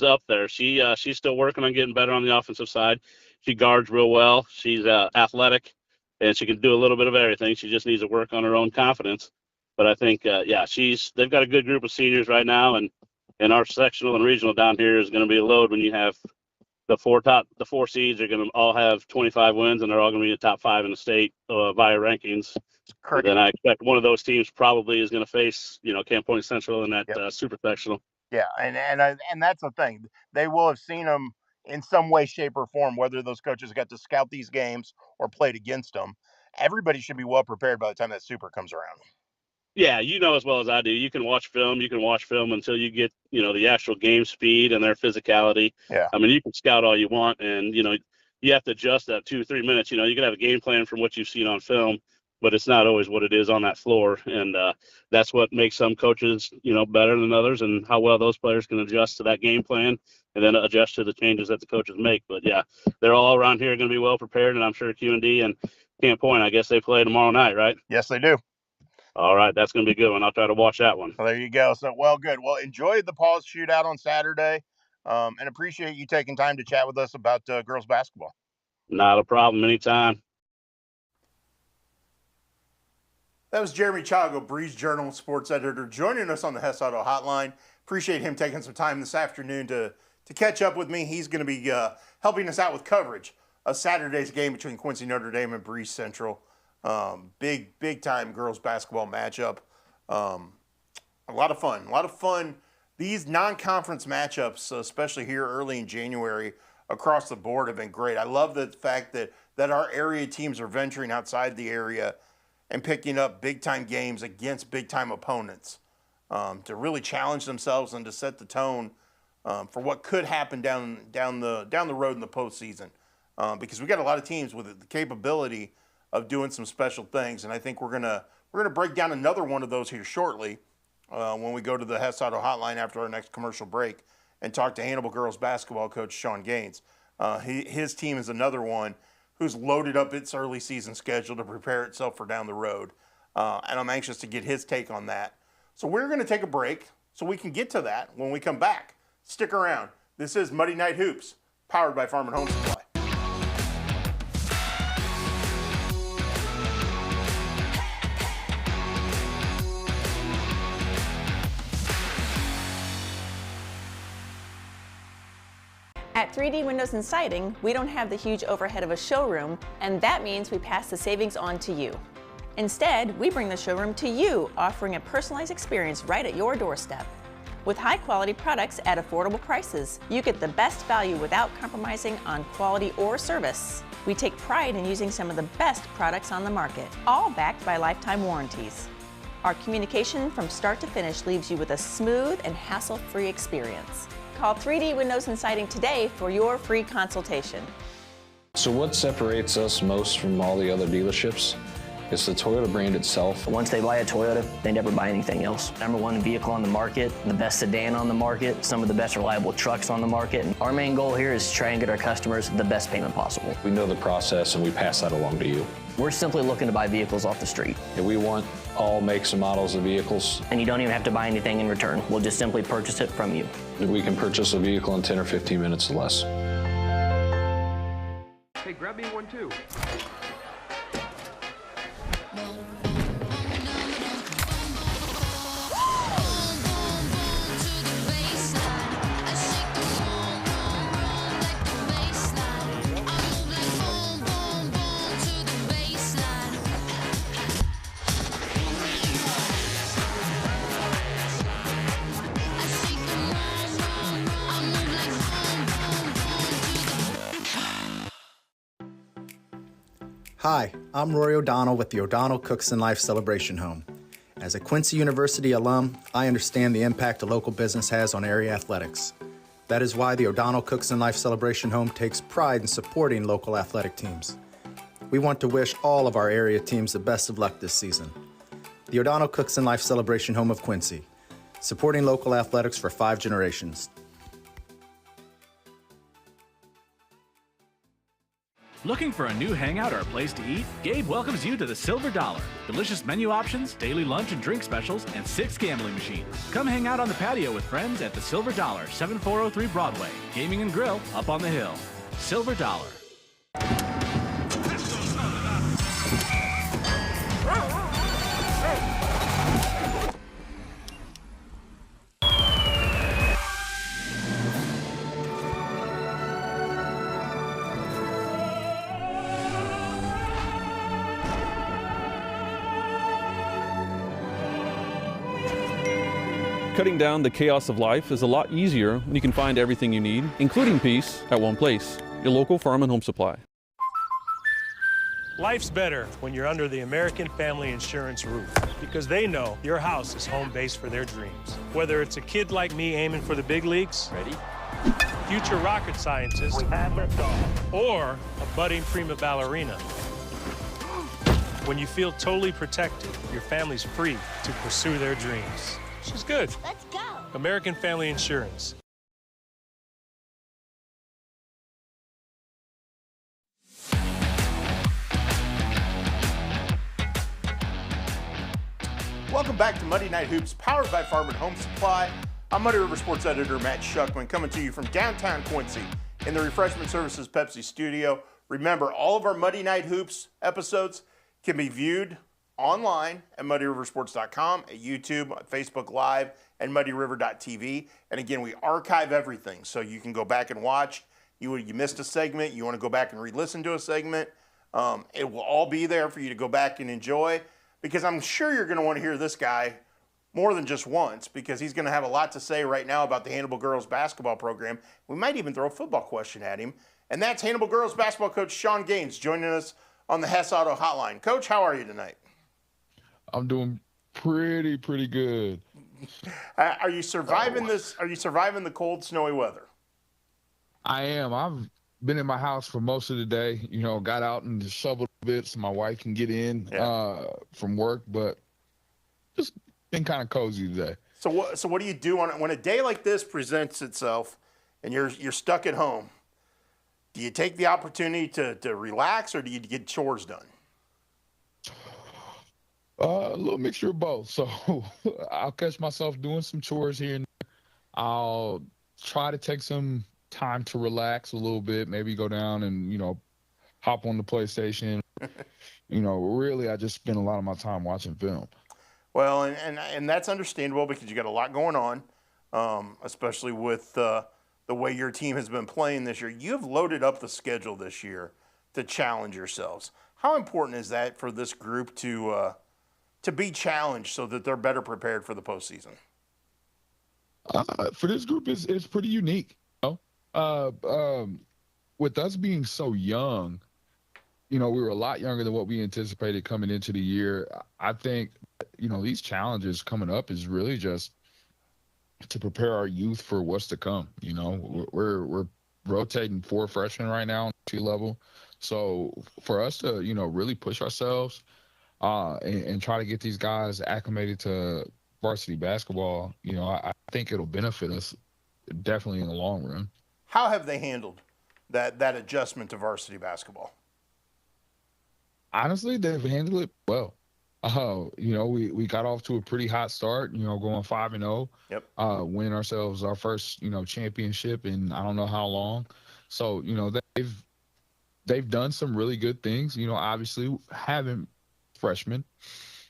up there. She's still working on getting better on the offensive side. She guards real well. She's athletic, and she can do a little bit of everything. She just needs to work on her own confidence. But I think, they've got a good group of seniors right now, and our sectional and regional down here is going to be a load when you have the four seeds are going to all have 25 wins, and they're all going to be the top 5 in the state via rankings. And then I expect one of those teams probably is going to face, Camp Point Central in that super sectional. Yeah, and that's the thing. They will have seen them in some way, shape, or form, whether those coaches got to scout these games or played against them. Everybody should be well prepared by the time that super comes around. Yeah, as well as I do. You can watch film until you get, the actual game speed and their physicality. Yeah. I mean, you can scout all you want, and, you have to adjust that 2 or 3 minutes. You can have a game plan from what you've seen on film, but it's not always what it is on that floor. And that's what makes some coaches, better than others, and how well those players can adjust to that game plan and then adjust to the changes that the coaches make. But, yeah, they're all around here going to be well prepared, and I'm sure Q&D and Camp Point, I guess they play tomorrow night, right? Yes, they do. All right, that's going to be a good one. I'll try to watch that one. Well, there you go. So, good. Well, enjoy the Paws shootout on Saturday, and appreciate you taking time to chat with us about girls basketball. Not a problem. Anytime. That was Jeremy Chago, Breeze Journal sports editor, joining us on the Hess Auto Hotline. Appreciate him taking some time this afternoon to catch up with me. He's going to be helping us out with coverage of Saturday's game between Quincy Notre Dame and Breeze Central. Big time girls basketball matchup. A lot of fun. These non-conference matchups, especially here early in January across the board, have been great. I love the fact that our area teams are venturing outside the area and picking up big time games against big time opponents to really challenge themselves and to set the tone for what could happen down the road in the postseason. Because we got a lot of teams with the capability of doing some special things, and I think we're gonna break down another one of those here shortly when we go to the Hess Auto Hotline after our next commercial break and talk to Hannibal girls basketball coach Sean Gaines. His team is another one who's loaded up its early season schedule to prepare itself for down the road, and I'm anxious to get his take on that. So we're going to take a break so we can get to that when we come back. Stick around. This is Muddy Night Hoops, powered by Farm and Home Supply. At 3D Windows and Siding, we don't have the huge overhead of a showroom, and that means we pass the savings on to you. Instead, we bring the showroom to you, offering a personalized experience right at your doorstep. With high-quality products at affordable prices, you get the best value without compromising on quality or service. We take pride in using some of the best products on the market, all backed by lifetime warranties. Our communication from start to finish leaves you with a smooth and hassle-free experience. Call 3D Windows and Siding today for your free consultation. So what separates us most from all the other dealerships? It's the Toyota brand itself. Once they buy a Toyota, they never buy anything else. #1 vehicle on the market, the best sedan on the market, some of the best reliable trucks on the market. And our main goal here is to try and get our customers the best payment possible. We know the process and we pass that along to you. We're simply looking to buy vehicles off the street. And we want all makes and models of vehicles. And you don't even have to buy anything in return. We'll just simply purchase it from you. We can purchase a vehicle in 10 or 15 minutes or less. Hey, grab me one too. Hi, I'm Rory O'Donnell with the O'Donnell Cooks and Life Celebration Home. As a Quincy University alum, I understand the impact a local business has on area athletics. That is why the O'Donnell Cooks and Life Celebration Home takes pride in supporting local athletic teams. We want to wish all of our area teams the best of luck this season. The O'Donnell Cooks and Life Celebration Home of Quincy, supporting local athletics for 5 generations. Looking for a new hangout or a place to eat? Gabe welcomes you to the Silver Dollar. Delicious menu options, daily lunch and drink specials, and 6 gambling machines. Come hang out on the patio with friends at the Silver Dollar, 7403 Broadway. Gaming and grill up on the hill. Silver Dollar. Cutting down the chaos of life is a lot easier when you can find everything you need, including peace, at one place. Your local farm and home supply. Life's better when you're under the American Family Insurance roof, because they know your house is home base for their dreams. Whether it's a kid like me aiming for the big leagues, ready, future rocket scientist, or a budding prima ballerina. When you feel totally protected, your family's free to pursue their dreams. She's good. Let's go. American Family Insurance. Welcome back to Monday Night Hoops, powered by Farm and Home Supply. I'm Muddy River Sports Editor Matt Shuckman, coming to you from downtown Quincy in the Refreshment Services Pepsi studio. Remember, all of our Muddy Night Hoops episodes can be viewed online at muddyriversports.com, at YouTube, at Facebook Live, and muddyriver.tv. And again, we archive everything, so you can go back and watch. You missed a segment, you want to go back and re-listen to a segment. It will all be there for you to go back and enjoy, because I'm sure you're going to want to hear this guy more than just once, because he's going to have a lot to say right now about the Hannibal Girls basketball program. We might even throw a football question at him. And that's Hannibal Girls basketball coach Sean Gaines joining us on the Hess Auto Hotline. Coach, how are you tonight? I'm doing pretty good. Are you surviving this? Are you surviving the cold, snowy weather? I am. I've been in my house for most of the day. You know, got out and shoveled a bit so my wife can get in from work, but just been kind of cozy today. So what do you do when a day like this presents itself, and you're stuck at home? Do you take the opportunity to relax, or do you get chores done? A little mixture of both. So I'll catch myself doing some chores here and there. I'll try to take some time to relax a little bit, maybe go down and, you know, hop on the PlayStation. You know, really, I just spend a lot of my time watching film. Well, and that's understandable, because you got a lot going on, especially with the way your team has been playing this year. You've loaded up the schedule this year to challenge yourselves. How important is that for this group to be challenged so that they're better prepared for the postseason? For this group, it's pretty unique. You know? With us being so young, you know, we were a lot younger than what we anticipated coming into the year. I think, you know, these challenges coming up is really just to prepare our youth for what's to come. You know, we're rotating 4 freshmen right now on T level. So for us to, you know, really push ourselves and try to get these guys acclimated to varsity basketball, you know, I think it'll benefit us definitely in the long run. How have they handled that adjustment to varsity basketball? Honestly, they've handled it well. You know, we got off to a pretty hot start, you know, going 5-0. Yep. Winning ourselves our first, you know, championship in I don't know how long. So, you know, they've done some really good things. You know, obviously having freshmen,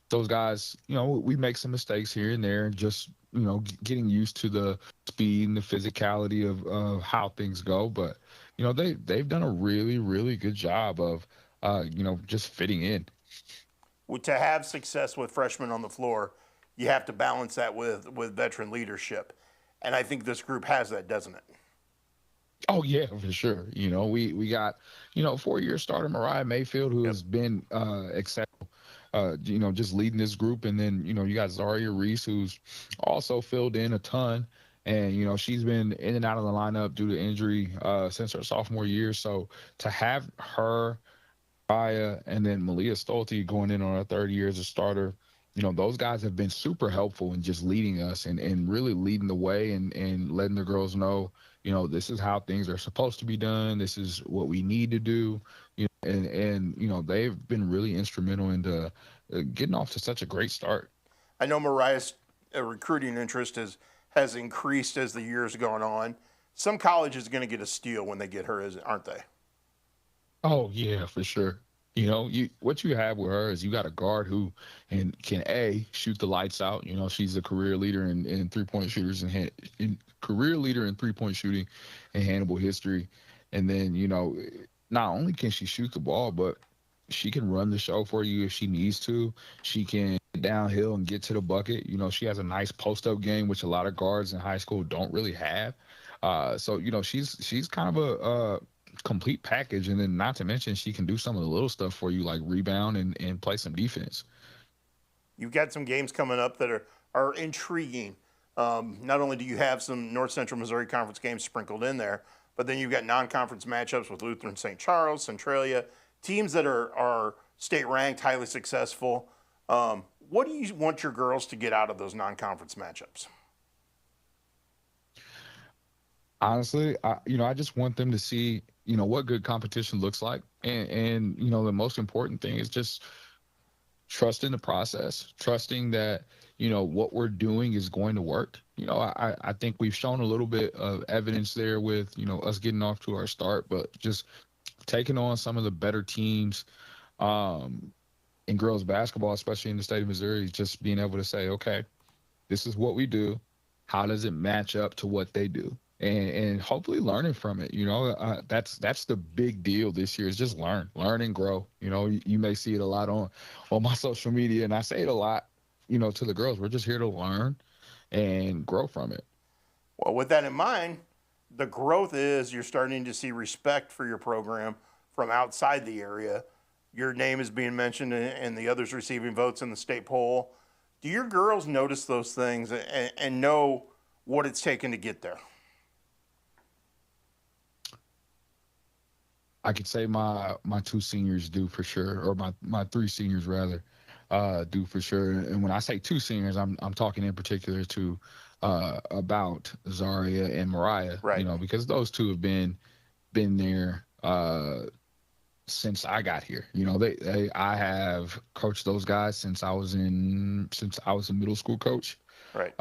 those guys, you know, we make some mistakes here and there, and just, you know, getting used to the speed and the physicality of how things go. But, you know, they've done a really, really good job of, you know, just fitting in. To have success with freshmen on the floor, you have to balance that with veteran leadership. And I think this group has that, doesn't it? Oh yeah, for sure. We got 4-year starter Mariah Mayfield, who has been exceptional. Just leading this group, and then you got Zaria Reese, who's also filled in a ton, and she's been in and out of the lineup due to injury since her sophomore year. So to have her, Mariah, and then Malia Stolte going in on her third year as a starter, those guys have been super helpful in just leading us and really leading the way and letting the girls know, this is how things are supposed to be done. This is what we need to do. And they've been really instrumental into getting off to such a great start. I know Mariah's recruiting interest has increased as the years gone on. Some college is going to get a steal when they get her, aren't they? Oh yeah, for sure. What you have with her is you got a guard who can shoot the lights out. She's a career leader in 3-point shooters and career leader in 3-point shooting in Hannibal history. And then not only can she shoot the ball, but she can run the show for you if she needs to. She can get downhill and get to the bucket. She has a nice post-up game, which a lot of guards in high school don't really have. So she's kind of a complete package, and then not to mention she can do some of the little stuff for you, like rebound and play some defense. You've got some games coming up that are intriguing. Not only do you have some North Central Missouri Conference games sprinkled in there, but then you've got non-conference matchups with Lutheran St. Charles, Centralia, teams that are state-ranked, highly successful. What do you want your girls to get out of those non-conference matchups? Honestly, I just want them to see, what good competition looks like. And the most important thing is just trusting the process, trusting that, what we're doing is going to work. I think we've shown a little bit of evidence there with, us getting off to our start, but just taking on some of the better teams in girls basketball, especially in the state of Missouri, just being able to say, okay, this is what we do. How does it match up to what they do? And hopefully learning from it. That's the big deal this year, is just learn and grow. You may see it a lot on my social media, and I say it a lot, to the girls. We're just here to learn and grow from it. Well, with that in mind, the growth is you're starting to see respect for your program from outside the area. Your name is being mentioned and the others receiving votes in the state poll. Do your girls notice those things and know what it's taken to get there? I could say my 2 seniors do for sure, or my 3 seniors rather, do for sure. And when I say 2 seniors, I'm talking in particular to about Zaria and Mariah, right? Because those two have been there since I got here. I have coached those guys since I was a middle school coach. Right.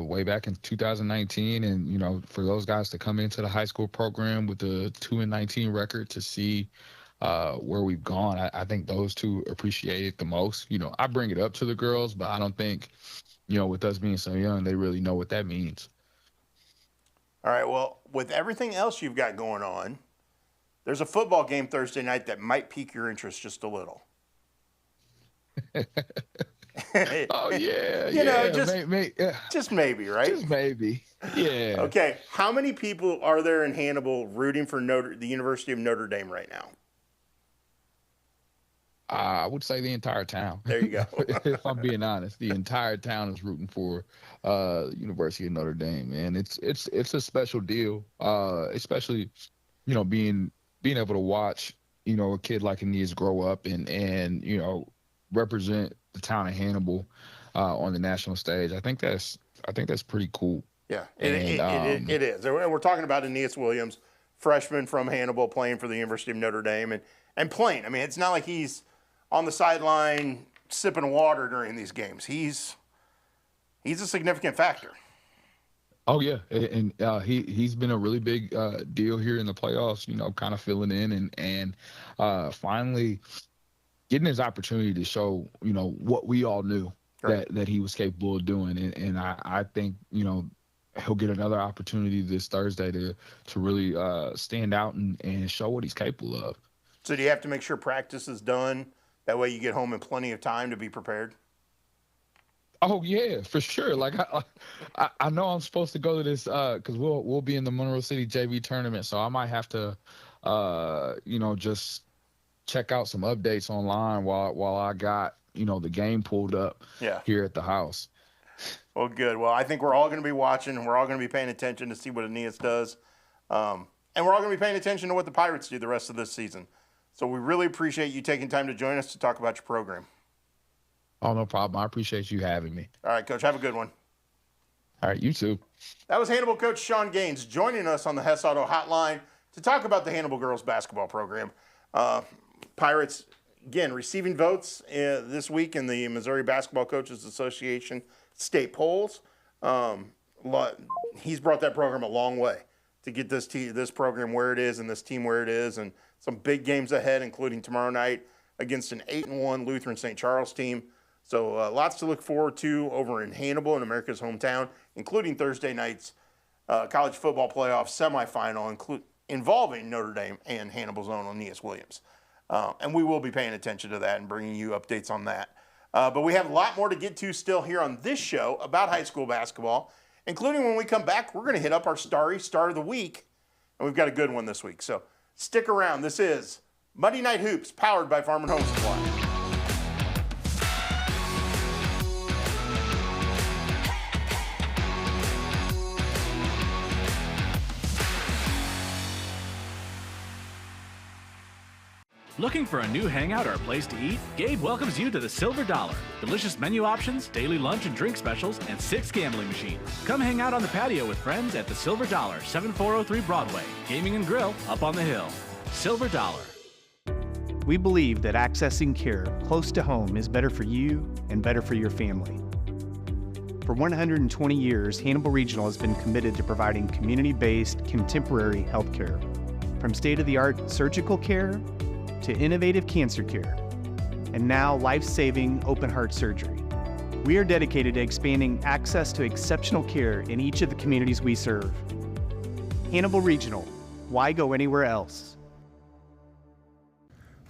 Way back in 2019. And, for those guys to come into the high school program with the 2-19 record to see where we've gone, I think those two appreciate it the most. I bring it up to the girls, but I don't think, with us being so young, they really know what that means. All right. Well, with everything else you've got going on, there's a football game Thursday night that might pique your interest just a little. Oh yeah, just maybe, right? Just maybe, yeah. Okay, how many people are there in Hannibal rooting for the University of Notre Dame right now? I would say the entire town. There you go. If I'm being honest, the entire town is rooting for University of Notre Dame, and it's a special deal, especially being able to watch a kid like Aeneas grow up and represent the town of Hannibal on the national stage. I think that's pretty cool. Yeah, it is. And we're talking about Aeneas Williams, freshman from Hannibal, playing for the University of Notre Dame and playing. I mean, it's not like he's on the sideline sipping water during these games. He's a significant factor. Oh yeah, and he's been a really big deal here in the playoffs. Kind of filling in and finally getting his opportunity to show, what we all knew that he was capable of doing. And I think, he'll get another opportunity this Thursday to really stand out and show what he's capable of. So do you have to make sure practice is done? That way you get home in plenty of time to be prepared? Oh yeah, for sure. Like I know I'm supposed to go to this because we'll be in the Monroe City JV tournament, so I might have to just check out some updates online while I got the game pulled up here at the house. Well, good. Well, I think we're all going to be watching, and we're all going to be paying attention to see what Aeneas does, and we're all going to be paying attention to what the Pirates do the rest of this season. So we really appreciate you taking time to join us to talk about your program. Oh, no problem. I appreciate you having me. All right, Coach. Have a good one. All right, you too. That was Hannibal coach Sean Gaines joining us on the Hess Auto Hotline to talk about the Hannibal girls basketball program. Pirates, again, receiving votes this week in the Missouri Basketball Coaches Association state polls. He's brought that program a long way to get this program where it is and this team where it is, and some big games ahead, including tomorrow night against an 8-1 Lutheran St. Charles team. So lots to look forward to over in Hannibal, in America's hometown, including Thursday night's college football playoff semifinal involving Notre Dame and Hannibal's own Aeneas Williams. And we will be paying attention to that and bringing you updates on that. But we have a lot more to get to still here on this show about high school basketball, including when we come back, we're going to hit up our Starry Star of the Week, and we've got a good one this week. So stick around. This is Monday Night Hoops, powered by Farm & Home Supply. Looking for a new hangout or a place to eat? Gabe welcomes you to the Silver Dollar. Delicious menu options, daily lunch and drink specials, and 6 gambling machines. Come hang out on the patio with friends at the Silver Dollar, 7403 Broadway. Gaming and grill up on the hill. Silver Dollar. We believe that accessing care close to home is better for you and better for your family. For 120 years, Hannibal Regional has been committed to providing community-based, contemporary health care. From state-of-the-art surgical care to innovative cancer care, and now life-saving open-heart surgery. We are dedicated to expanding access to exceptional care in each of the communities we serve. Hannibal Regional, why go anywhere else?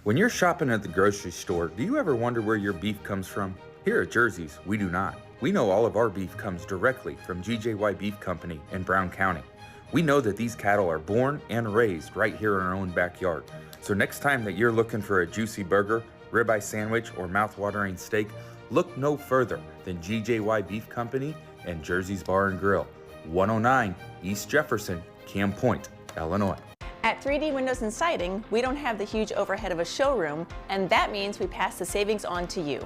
When you're shopping at the grocery store, do you ever wonder where your beef comes from? Here at Jersey's, we do not. We know all of our beef comes directly from GJY Beef Company in Brown County. We know that these cattle are born and raised right here in our own backyard. So next time that you're looking for a juicy burger, ribeye sandwich, or mouth-watering steak, look no further than GJY Beef Company and Jersey's Bar and Grill, 109 East Jefferson, Cam Point, Illinois. At 3D Windows and Siding, we don't have the huge overhead of a showroom, and that means we pass the savings on to you.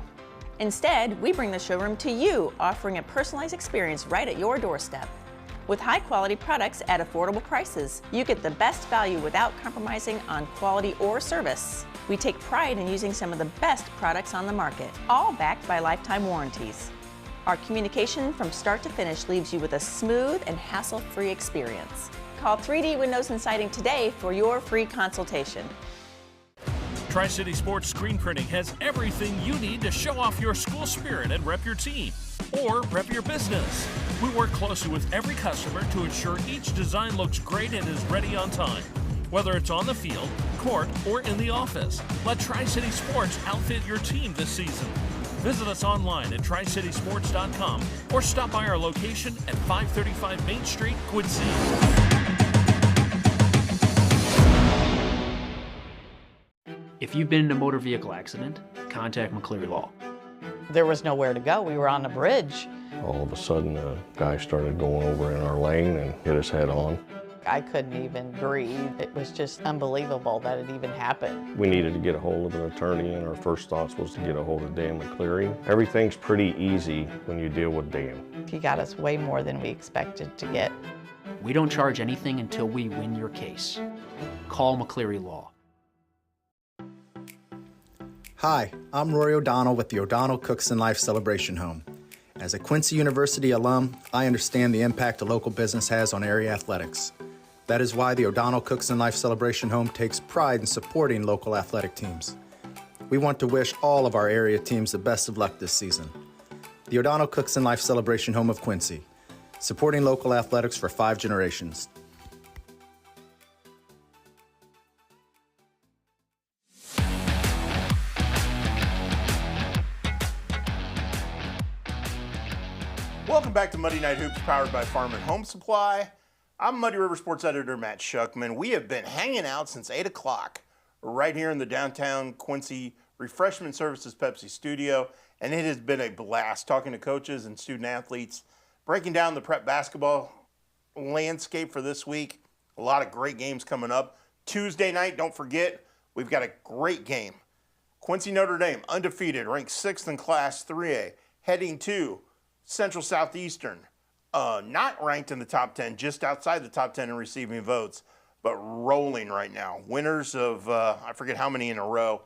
Instead, we bring the showroom to you, offering a personalized experience right at your doorstep. With high-quality products at affordable prices, you get the best value without compromising on quality or service. We take pride in using some of the best products on the market, all backed by lifetime warranties. Our communication from start to finish leaves you with a smooth and hassle-free experience. Call 3D Windows and Siding today for your free consultation. Tri-City Sports Screen Printing has everything you need to show off your school spirit and rep your team, or rep your business. We work closely with every customer to ensure each design looks great and is ready on time. Whether it's on the field, court, or in the office, let Tri-City Sports outfit your team this season. Visit us online at tricitysports.com or stop by our location at 535 Main Street, Quincy. If you've been in a motor vehicle accident, contact McCleary Law. There was nowhere to go. We were on a bridge. All of a sudden, a guy started going over in our lane and hit us head on. I couldn't even breathe. It was just unbelievable that it even happened. We needed to get a hold of an attorney, and our first thoughts was to get a hold of Dan McCleary. Everything's pretty easy when you deal with Dan. He got us way more than we expected to get. We don't charge anything until we win your case. Call McCleary Law. Hi, I'm Rory O'Donnell with the O'Donnell Cooks and Life Celebration Home. As a Quincy University alum, I understand the impact a local business has on area athletics. That is why the O'Donnell Cooks and Life Celebration Home takes pride in supporting local athletic teams. We want to wish all of our area teams the best of luck this season. The O'Donnell Cooks and Life Celebration Home of Quincy, supporting local athletics for 5 generations. Welcome back to Muddy Night Hoops, powered by Farm and Home Supply. I'm Muddy River Sports Editor Matt Shuckman. We have been hanging out since 8 o'clock right here in the downtown Quincy Refreshment Services Pepsi studio, and it has been a blast talking to coaches and student athletes, breaking down the prep basketball landscape for this week. A lot of great games coming up. Tuesday night, don't forget, we've got a great game. Quincy Notre Dame, undefeated, ranked 6th in Class 3A, heading to Central Southeastern, not ranked in the top 10, just outside the top 10 in receiving votes, but rolling right now. Winners of, I forget how many in a row.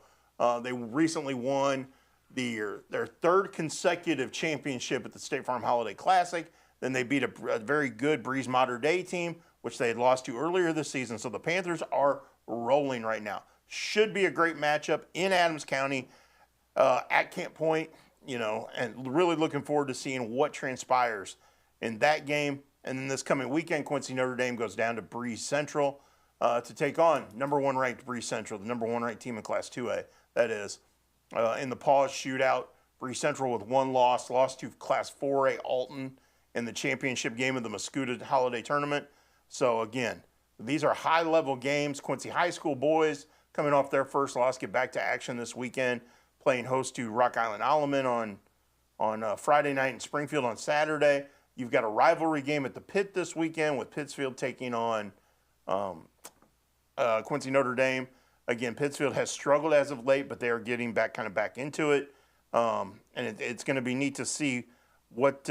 They recently won their third consecutive championship at the State Farm Holiday Classic. Then they beat a very good Breeze Mater Dei team, which they had lost to earlier this season. So the Panthers are rolling right now. Should be a great matchup in Adams County at Camp Point. And really looking forward to seeing what transpires in that game. And then this coming weekend, Quincy Notre Dame goes down to Breeze Central to take on number 1 ranked Breeze Central, the number 1 ranked team in Class 2A, that is. In the pause shootout, Breeze Central with 1 loss, lost to Class 4A Alton in the championship game of the Mascoutah Holiday Tournament. So again, these are high-level games. Quincy High School boys coming off their first loss, get back to action this weekend, playing host to Rock Island Alleman on Friday night in Springfield on Saturday. You've got a rivalry game at the Pit this weekend with Pittsfield taking on Quincy Notre Dame. Again, Pittsfield has struggled as of late, but they are getting back into it. And it's going to be neat to see what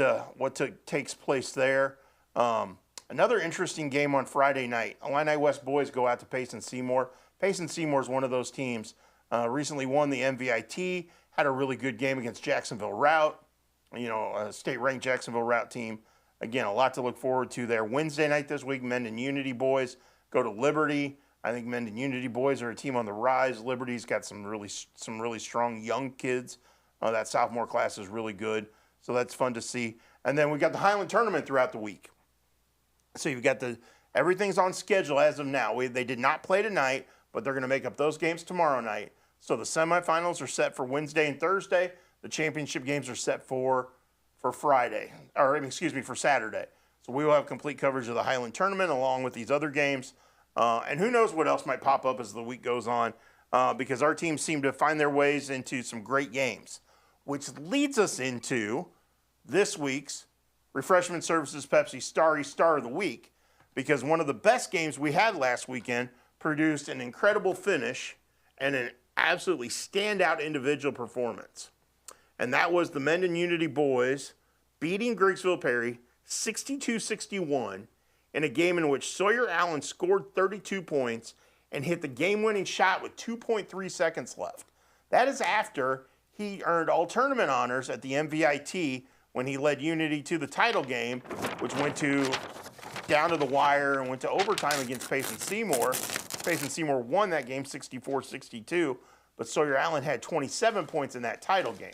takes place there. Another interesting game on Friday night. Illini West boys go out to Payson Seymour. Payson Seymour is one of those teams. Recently won the MVIT, had a really good game against Jacksonville Route, a state-ranked Jacksonville Route team. Again, a lot to look forward to there. Wednesday night this week, Mendon Unity boys go to Liberty. I think Mendon Unity boys are a team on the rise. Liberty's got some really strong young kids. That sophomore class is really good, so that's fun to see. And then we got the Highland Tournament throughout the week. So you've got everything's on schedule as of now. They did not play tonight, but they're going to make up those games tomorrow night. So the semifinals are set for Wednesday and Thursday. The championship games are set for Saturday. So we will have complete coverage of the Highland Tournament along with these other games. And who knows what else might pop up as the week goes on, because our teams seem to find their ways into some great games, which leads us into this week's Refreshment Services Pepsi Starry Star of the Week, because one of the best games we had last weekend produced an incredible finish and an absolutely standout individual performance. And that was the Mendon Unity boys beating Grigsville Perry 62-61 in a game in which Sawyer Allen scored 32 points and hit the game-winning shot with 2.3 seconds left. That is after he earned all-tournament honors at the MVIT when he led Unity to the title game, which went down to the wire and went to overtime against Payson Seymour. Payson Seymour won that game 64-62, but Sawyer Allen had 27 points in that title game.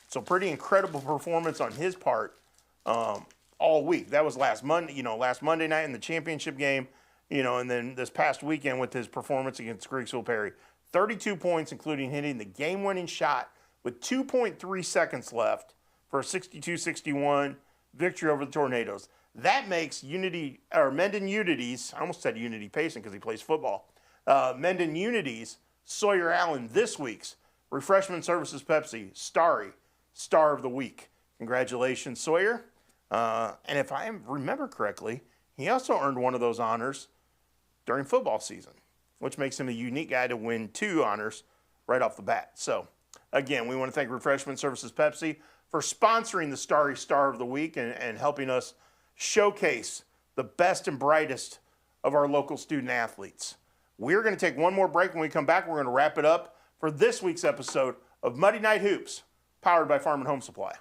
So pretty incredible performance on his part all week. That was last Monday night in the championship game, and then this past weekend with his performance against Grigsville Perry. 32 points, including hitting the game-winning shot with 2.3 seconds left for a 62-61 victory over the Tornadoes. That makes Mendon Unity's, I almost said Unity Payson because he plays football, Mendon Unity's Sawyer Allen this week's Refreshment Services Pepsi Star of the Week. Congratulations, Sawyer. And if I remember correctly, he also earned one of those honors during football season, which makes him a unique guy to win 2 honors right off the bat. So, again, we want to thank Refreshment Services Pepsi for sponsoring the Starry Star of the Week and helping us showcase the best and brightest of our local student athletes. We're going to take one more break. When we come back, we're going to wrap it up for this week's episode of Muddy Night Hoops, powered by Farm and Home Supply.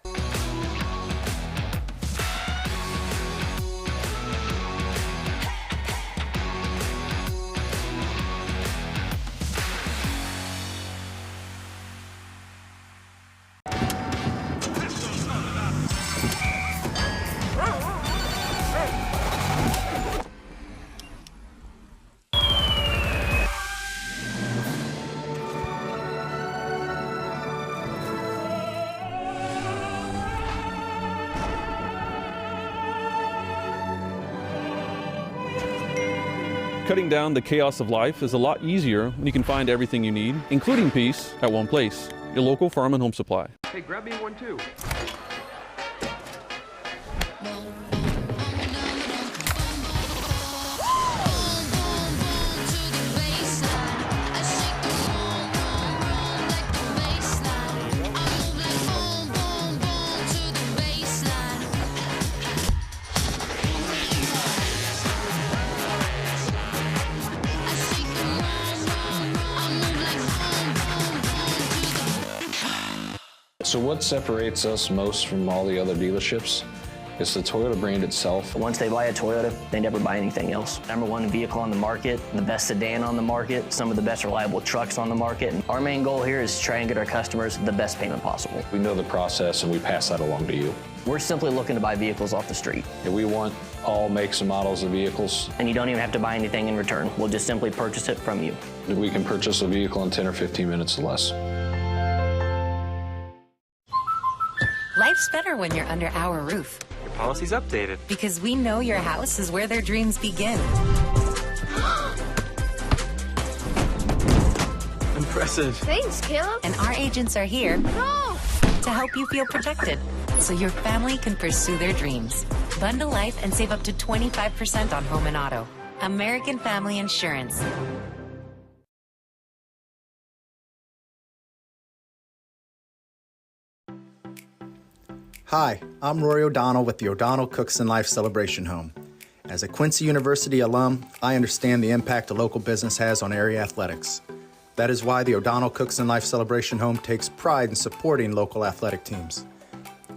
Cutting down the chaos of life is a lot easier when you can find everything you need, including peace, at one place. Your local farm and home supply. Hey, grab me one too. So what separates us most from all the other dealerships is the Toyota brand itself. Once they buy a Toyota, they never buy anything else. #1 vehicle on the market, the best sedan on the market, some of the best reliable trucks on the market. And our main goal here is to try and get our customers the best payment possible. We know the process and we pass that along to you. We're simply looking to buy vehicles off the street. And we want all makes and models of vehicles. And you don't even have to buy anything in return. We'll just simply purchase it from you. We can purchase a vehicle in 10 or 15 minutes or less. Life's better when you're under our roof. Your policy's updated. Because we know your house is where their dreams begin. Impressive. Thanks, Caleb. And our agents are here to help you feel protected so your family can pursue their dreams. Bundle life and save up to 25% on home and auto. American Family Insurance. Hi, I'm Rory O'Donnell with the O'Donnell Cooks and Life Celebration Home. As a Quincy University alum, I understand the impact a local business has on area athletics. That is why the O'Donnell Cooks and Life Celebration Home takes pride in supporting local athletic teams.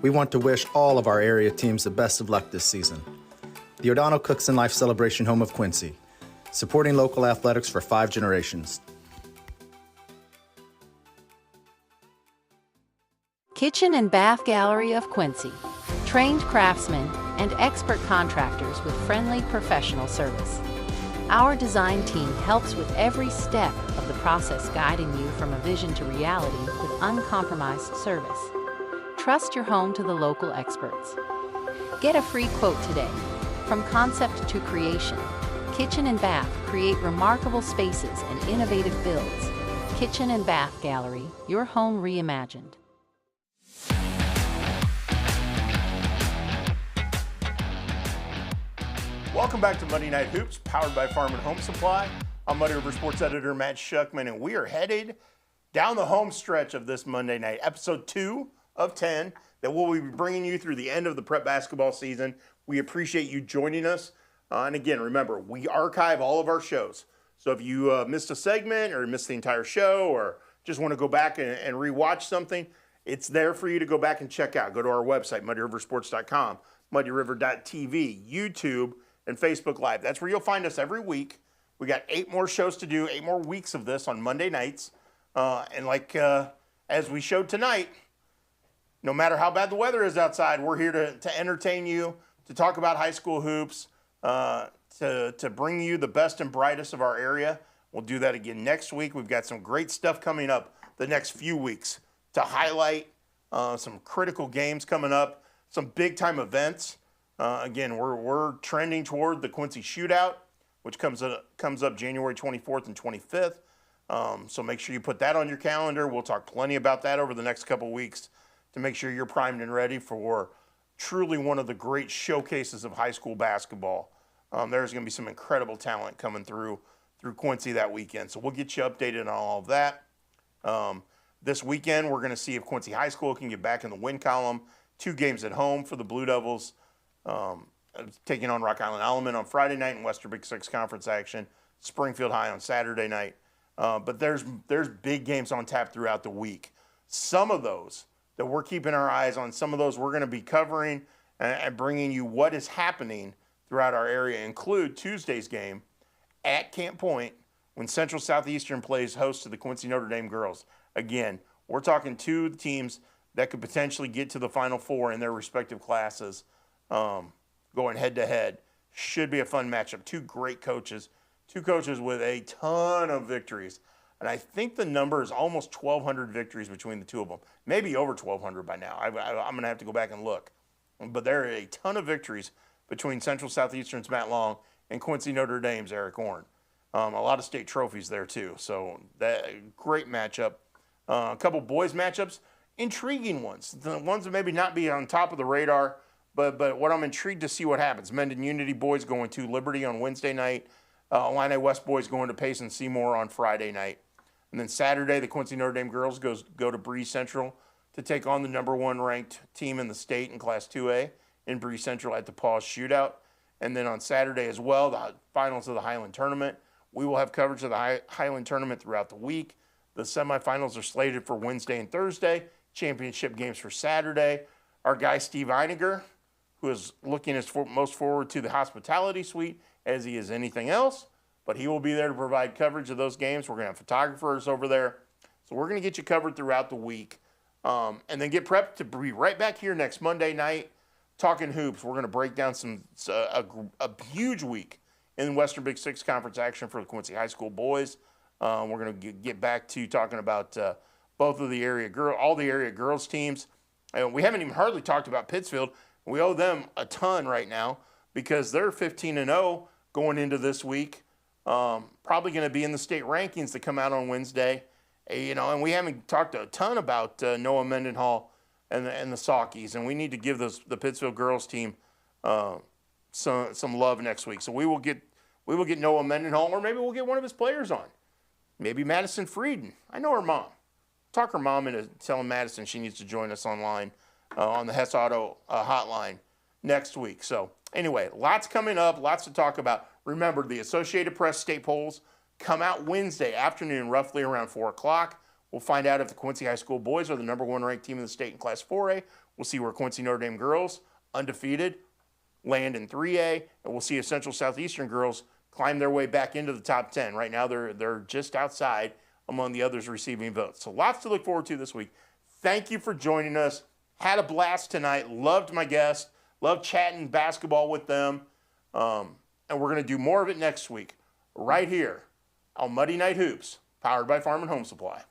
We want to wish all of our area teams the best of luck this season. The O'Donnell Cooks and Life Celebration Home of Quincy, supporting local athletics for 5 generations. Kitchen and Bath Gallery of Quincy. Trained craftsmen and expert contractors with friendly professional service. Our design team helps with every step of the process, guiding you from a vision to reality with uncompromised service. Trust your home to the local experts. Get a free quote today. From concept to creation, Kitchen and Bath create remarkable spaces and innovative builds. Kitchen and Bath Gallery, your home reimagined. Welcome back to Monday Night Hoops, powered by Farm and Home Supply. I'm Muddy River Sports Editor Matt Shuckman, and we are headed down the home stretch of this Monday night, episode 2 of 10, that we'll be bringing you through the end of the prep basketball season. We appreciate you joining us. And again, remember, we archive all of our shows. So if you missed a segment or missed the entire show or just want to go back and rewatch something, it's there for you to go back and check out. Go to our website, muddyriversports.com, muddyriver.tv, YouTube, and Facebook Live. That's where you'll find us every week. We got 8 more shows to do, 8 more weeks of this on Monday nights. And as we showed tonight, no matter how bad the weather is outside, we're here to entertain you, to talk about high school hoops, to bring you the best and brightest of our area. We'll do that again next week. We've got some great stuff coming up the next few weeks to highlight some critical games coming up, some big-time events. Again, we're trending toward the Quincy Shootout, which comes up January 24th and 25th. So make sure you put that on your calendar. We'll talk plenty about that over the next couple weeks to make sure you're primed and ready for truly one of the great showcases of high school basketball. There's going to be some incredible talent coming through Quincy that weekend. So we'll get you updated on all of that. This weekend, we're going to see if Quincy High School can get back in the win column. 2 games at home for the Blue Devils. Taking on Rock Island Element on Friday night in Western Big Six Conference action, Springfield High on Saturday night. But there's big games on tap throughout the week. Some of those that we're keeping our eyes on, some of those we're going to be covering and bringing you what is happening throughout our area include Tuesday's game at Camp Point when Central Southeastern plays host to the Quincy Notre Dame girls. Again, we're talking 2 teams that could potentially get to the Final Four in their respective classes. Going head-to-head. Should be a fun matchup. 2 great coaches. 2 coaches with a ton of victories. And I think the number is almost 1,200 victories between the 2 of them. Maybe over 1,200 by now. I'm going to have to go back and look. But there are a ton of victories between Central Southeastern's Matt Long and Quincy Notre Dame's Eric Orn. A lot of state trophies there too. So that great matchup. A couple boys matchups, intriguing ones. The ones that maybe not be on top of the radar, but what I'm intrigued to see what happens. Mendon Unity boys going to Liberty on Wednesday night. Illini West boys going to Payson Seymour on Friday night. And then Saturday, the Quincy Notre Dame girls go to Breeze Central to take on the number 1 ranked team in the state in Class 2A in Breeze Central at the Paws Shootout. And then on Saturday as well, the finals of the Highland Tournament. We will have coverage of the Highland Tournament throughout the week. The semifinals are slated for Wednesday and Thursday. Championship games for Saturday. Our guy Steve Einiger, who is looking most forward to the hospitality suite as he is anything else, but he will be there to provide coverage of those games. We're going to have photographers over there. So we're going to get you covered throughout the week. And then get prepped to be right back here next Monday night talking hoops. We're going to break down a huge week in Western Big Six Conference action for the Quincy High School boys. We're going to get back to talking about both of all the area girls teams. And we haven't even hardly talked about Pittsfield. We owe them a ton right now because they're 15-0 going into this week. Probably going to be in the state rankings that come out on Wednesday. And we haven't talked a ton about Noah Mendenhall and the Saukeys, and we need to give the Pittsfield girls team some love next week. So we will get Noah Mendenhall, or maybe we'll get one of his players on. Maybe Madison Frieden. I know her mom. Talk her mom into telling Madison she needs to join us online on the Hess Auto hotline next week. So anyway, lots coming up, lots to talk about. Remember, the Associated Press state polls come out Wednesday afternoon, roughly around 4 o'clock. We'll find out if the Quincy High School boys are the number 1 ranked team in the state in Class 4A. We'll see where Quincy Notre Dame girls, undefeated, land in 3A. And we'll see if Central Southeastern girls climb their way back into the top 10. Right now, they're just outside among the others receiving votes. So lots to look forward to this week. Thank you for joining us. Had a blast tonight. Loved my guests. Loved chatting basketball with them. And we're going to do more of it next week right here on Muddy Night Hoops, powered by Farm and Home Supply.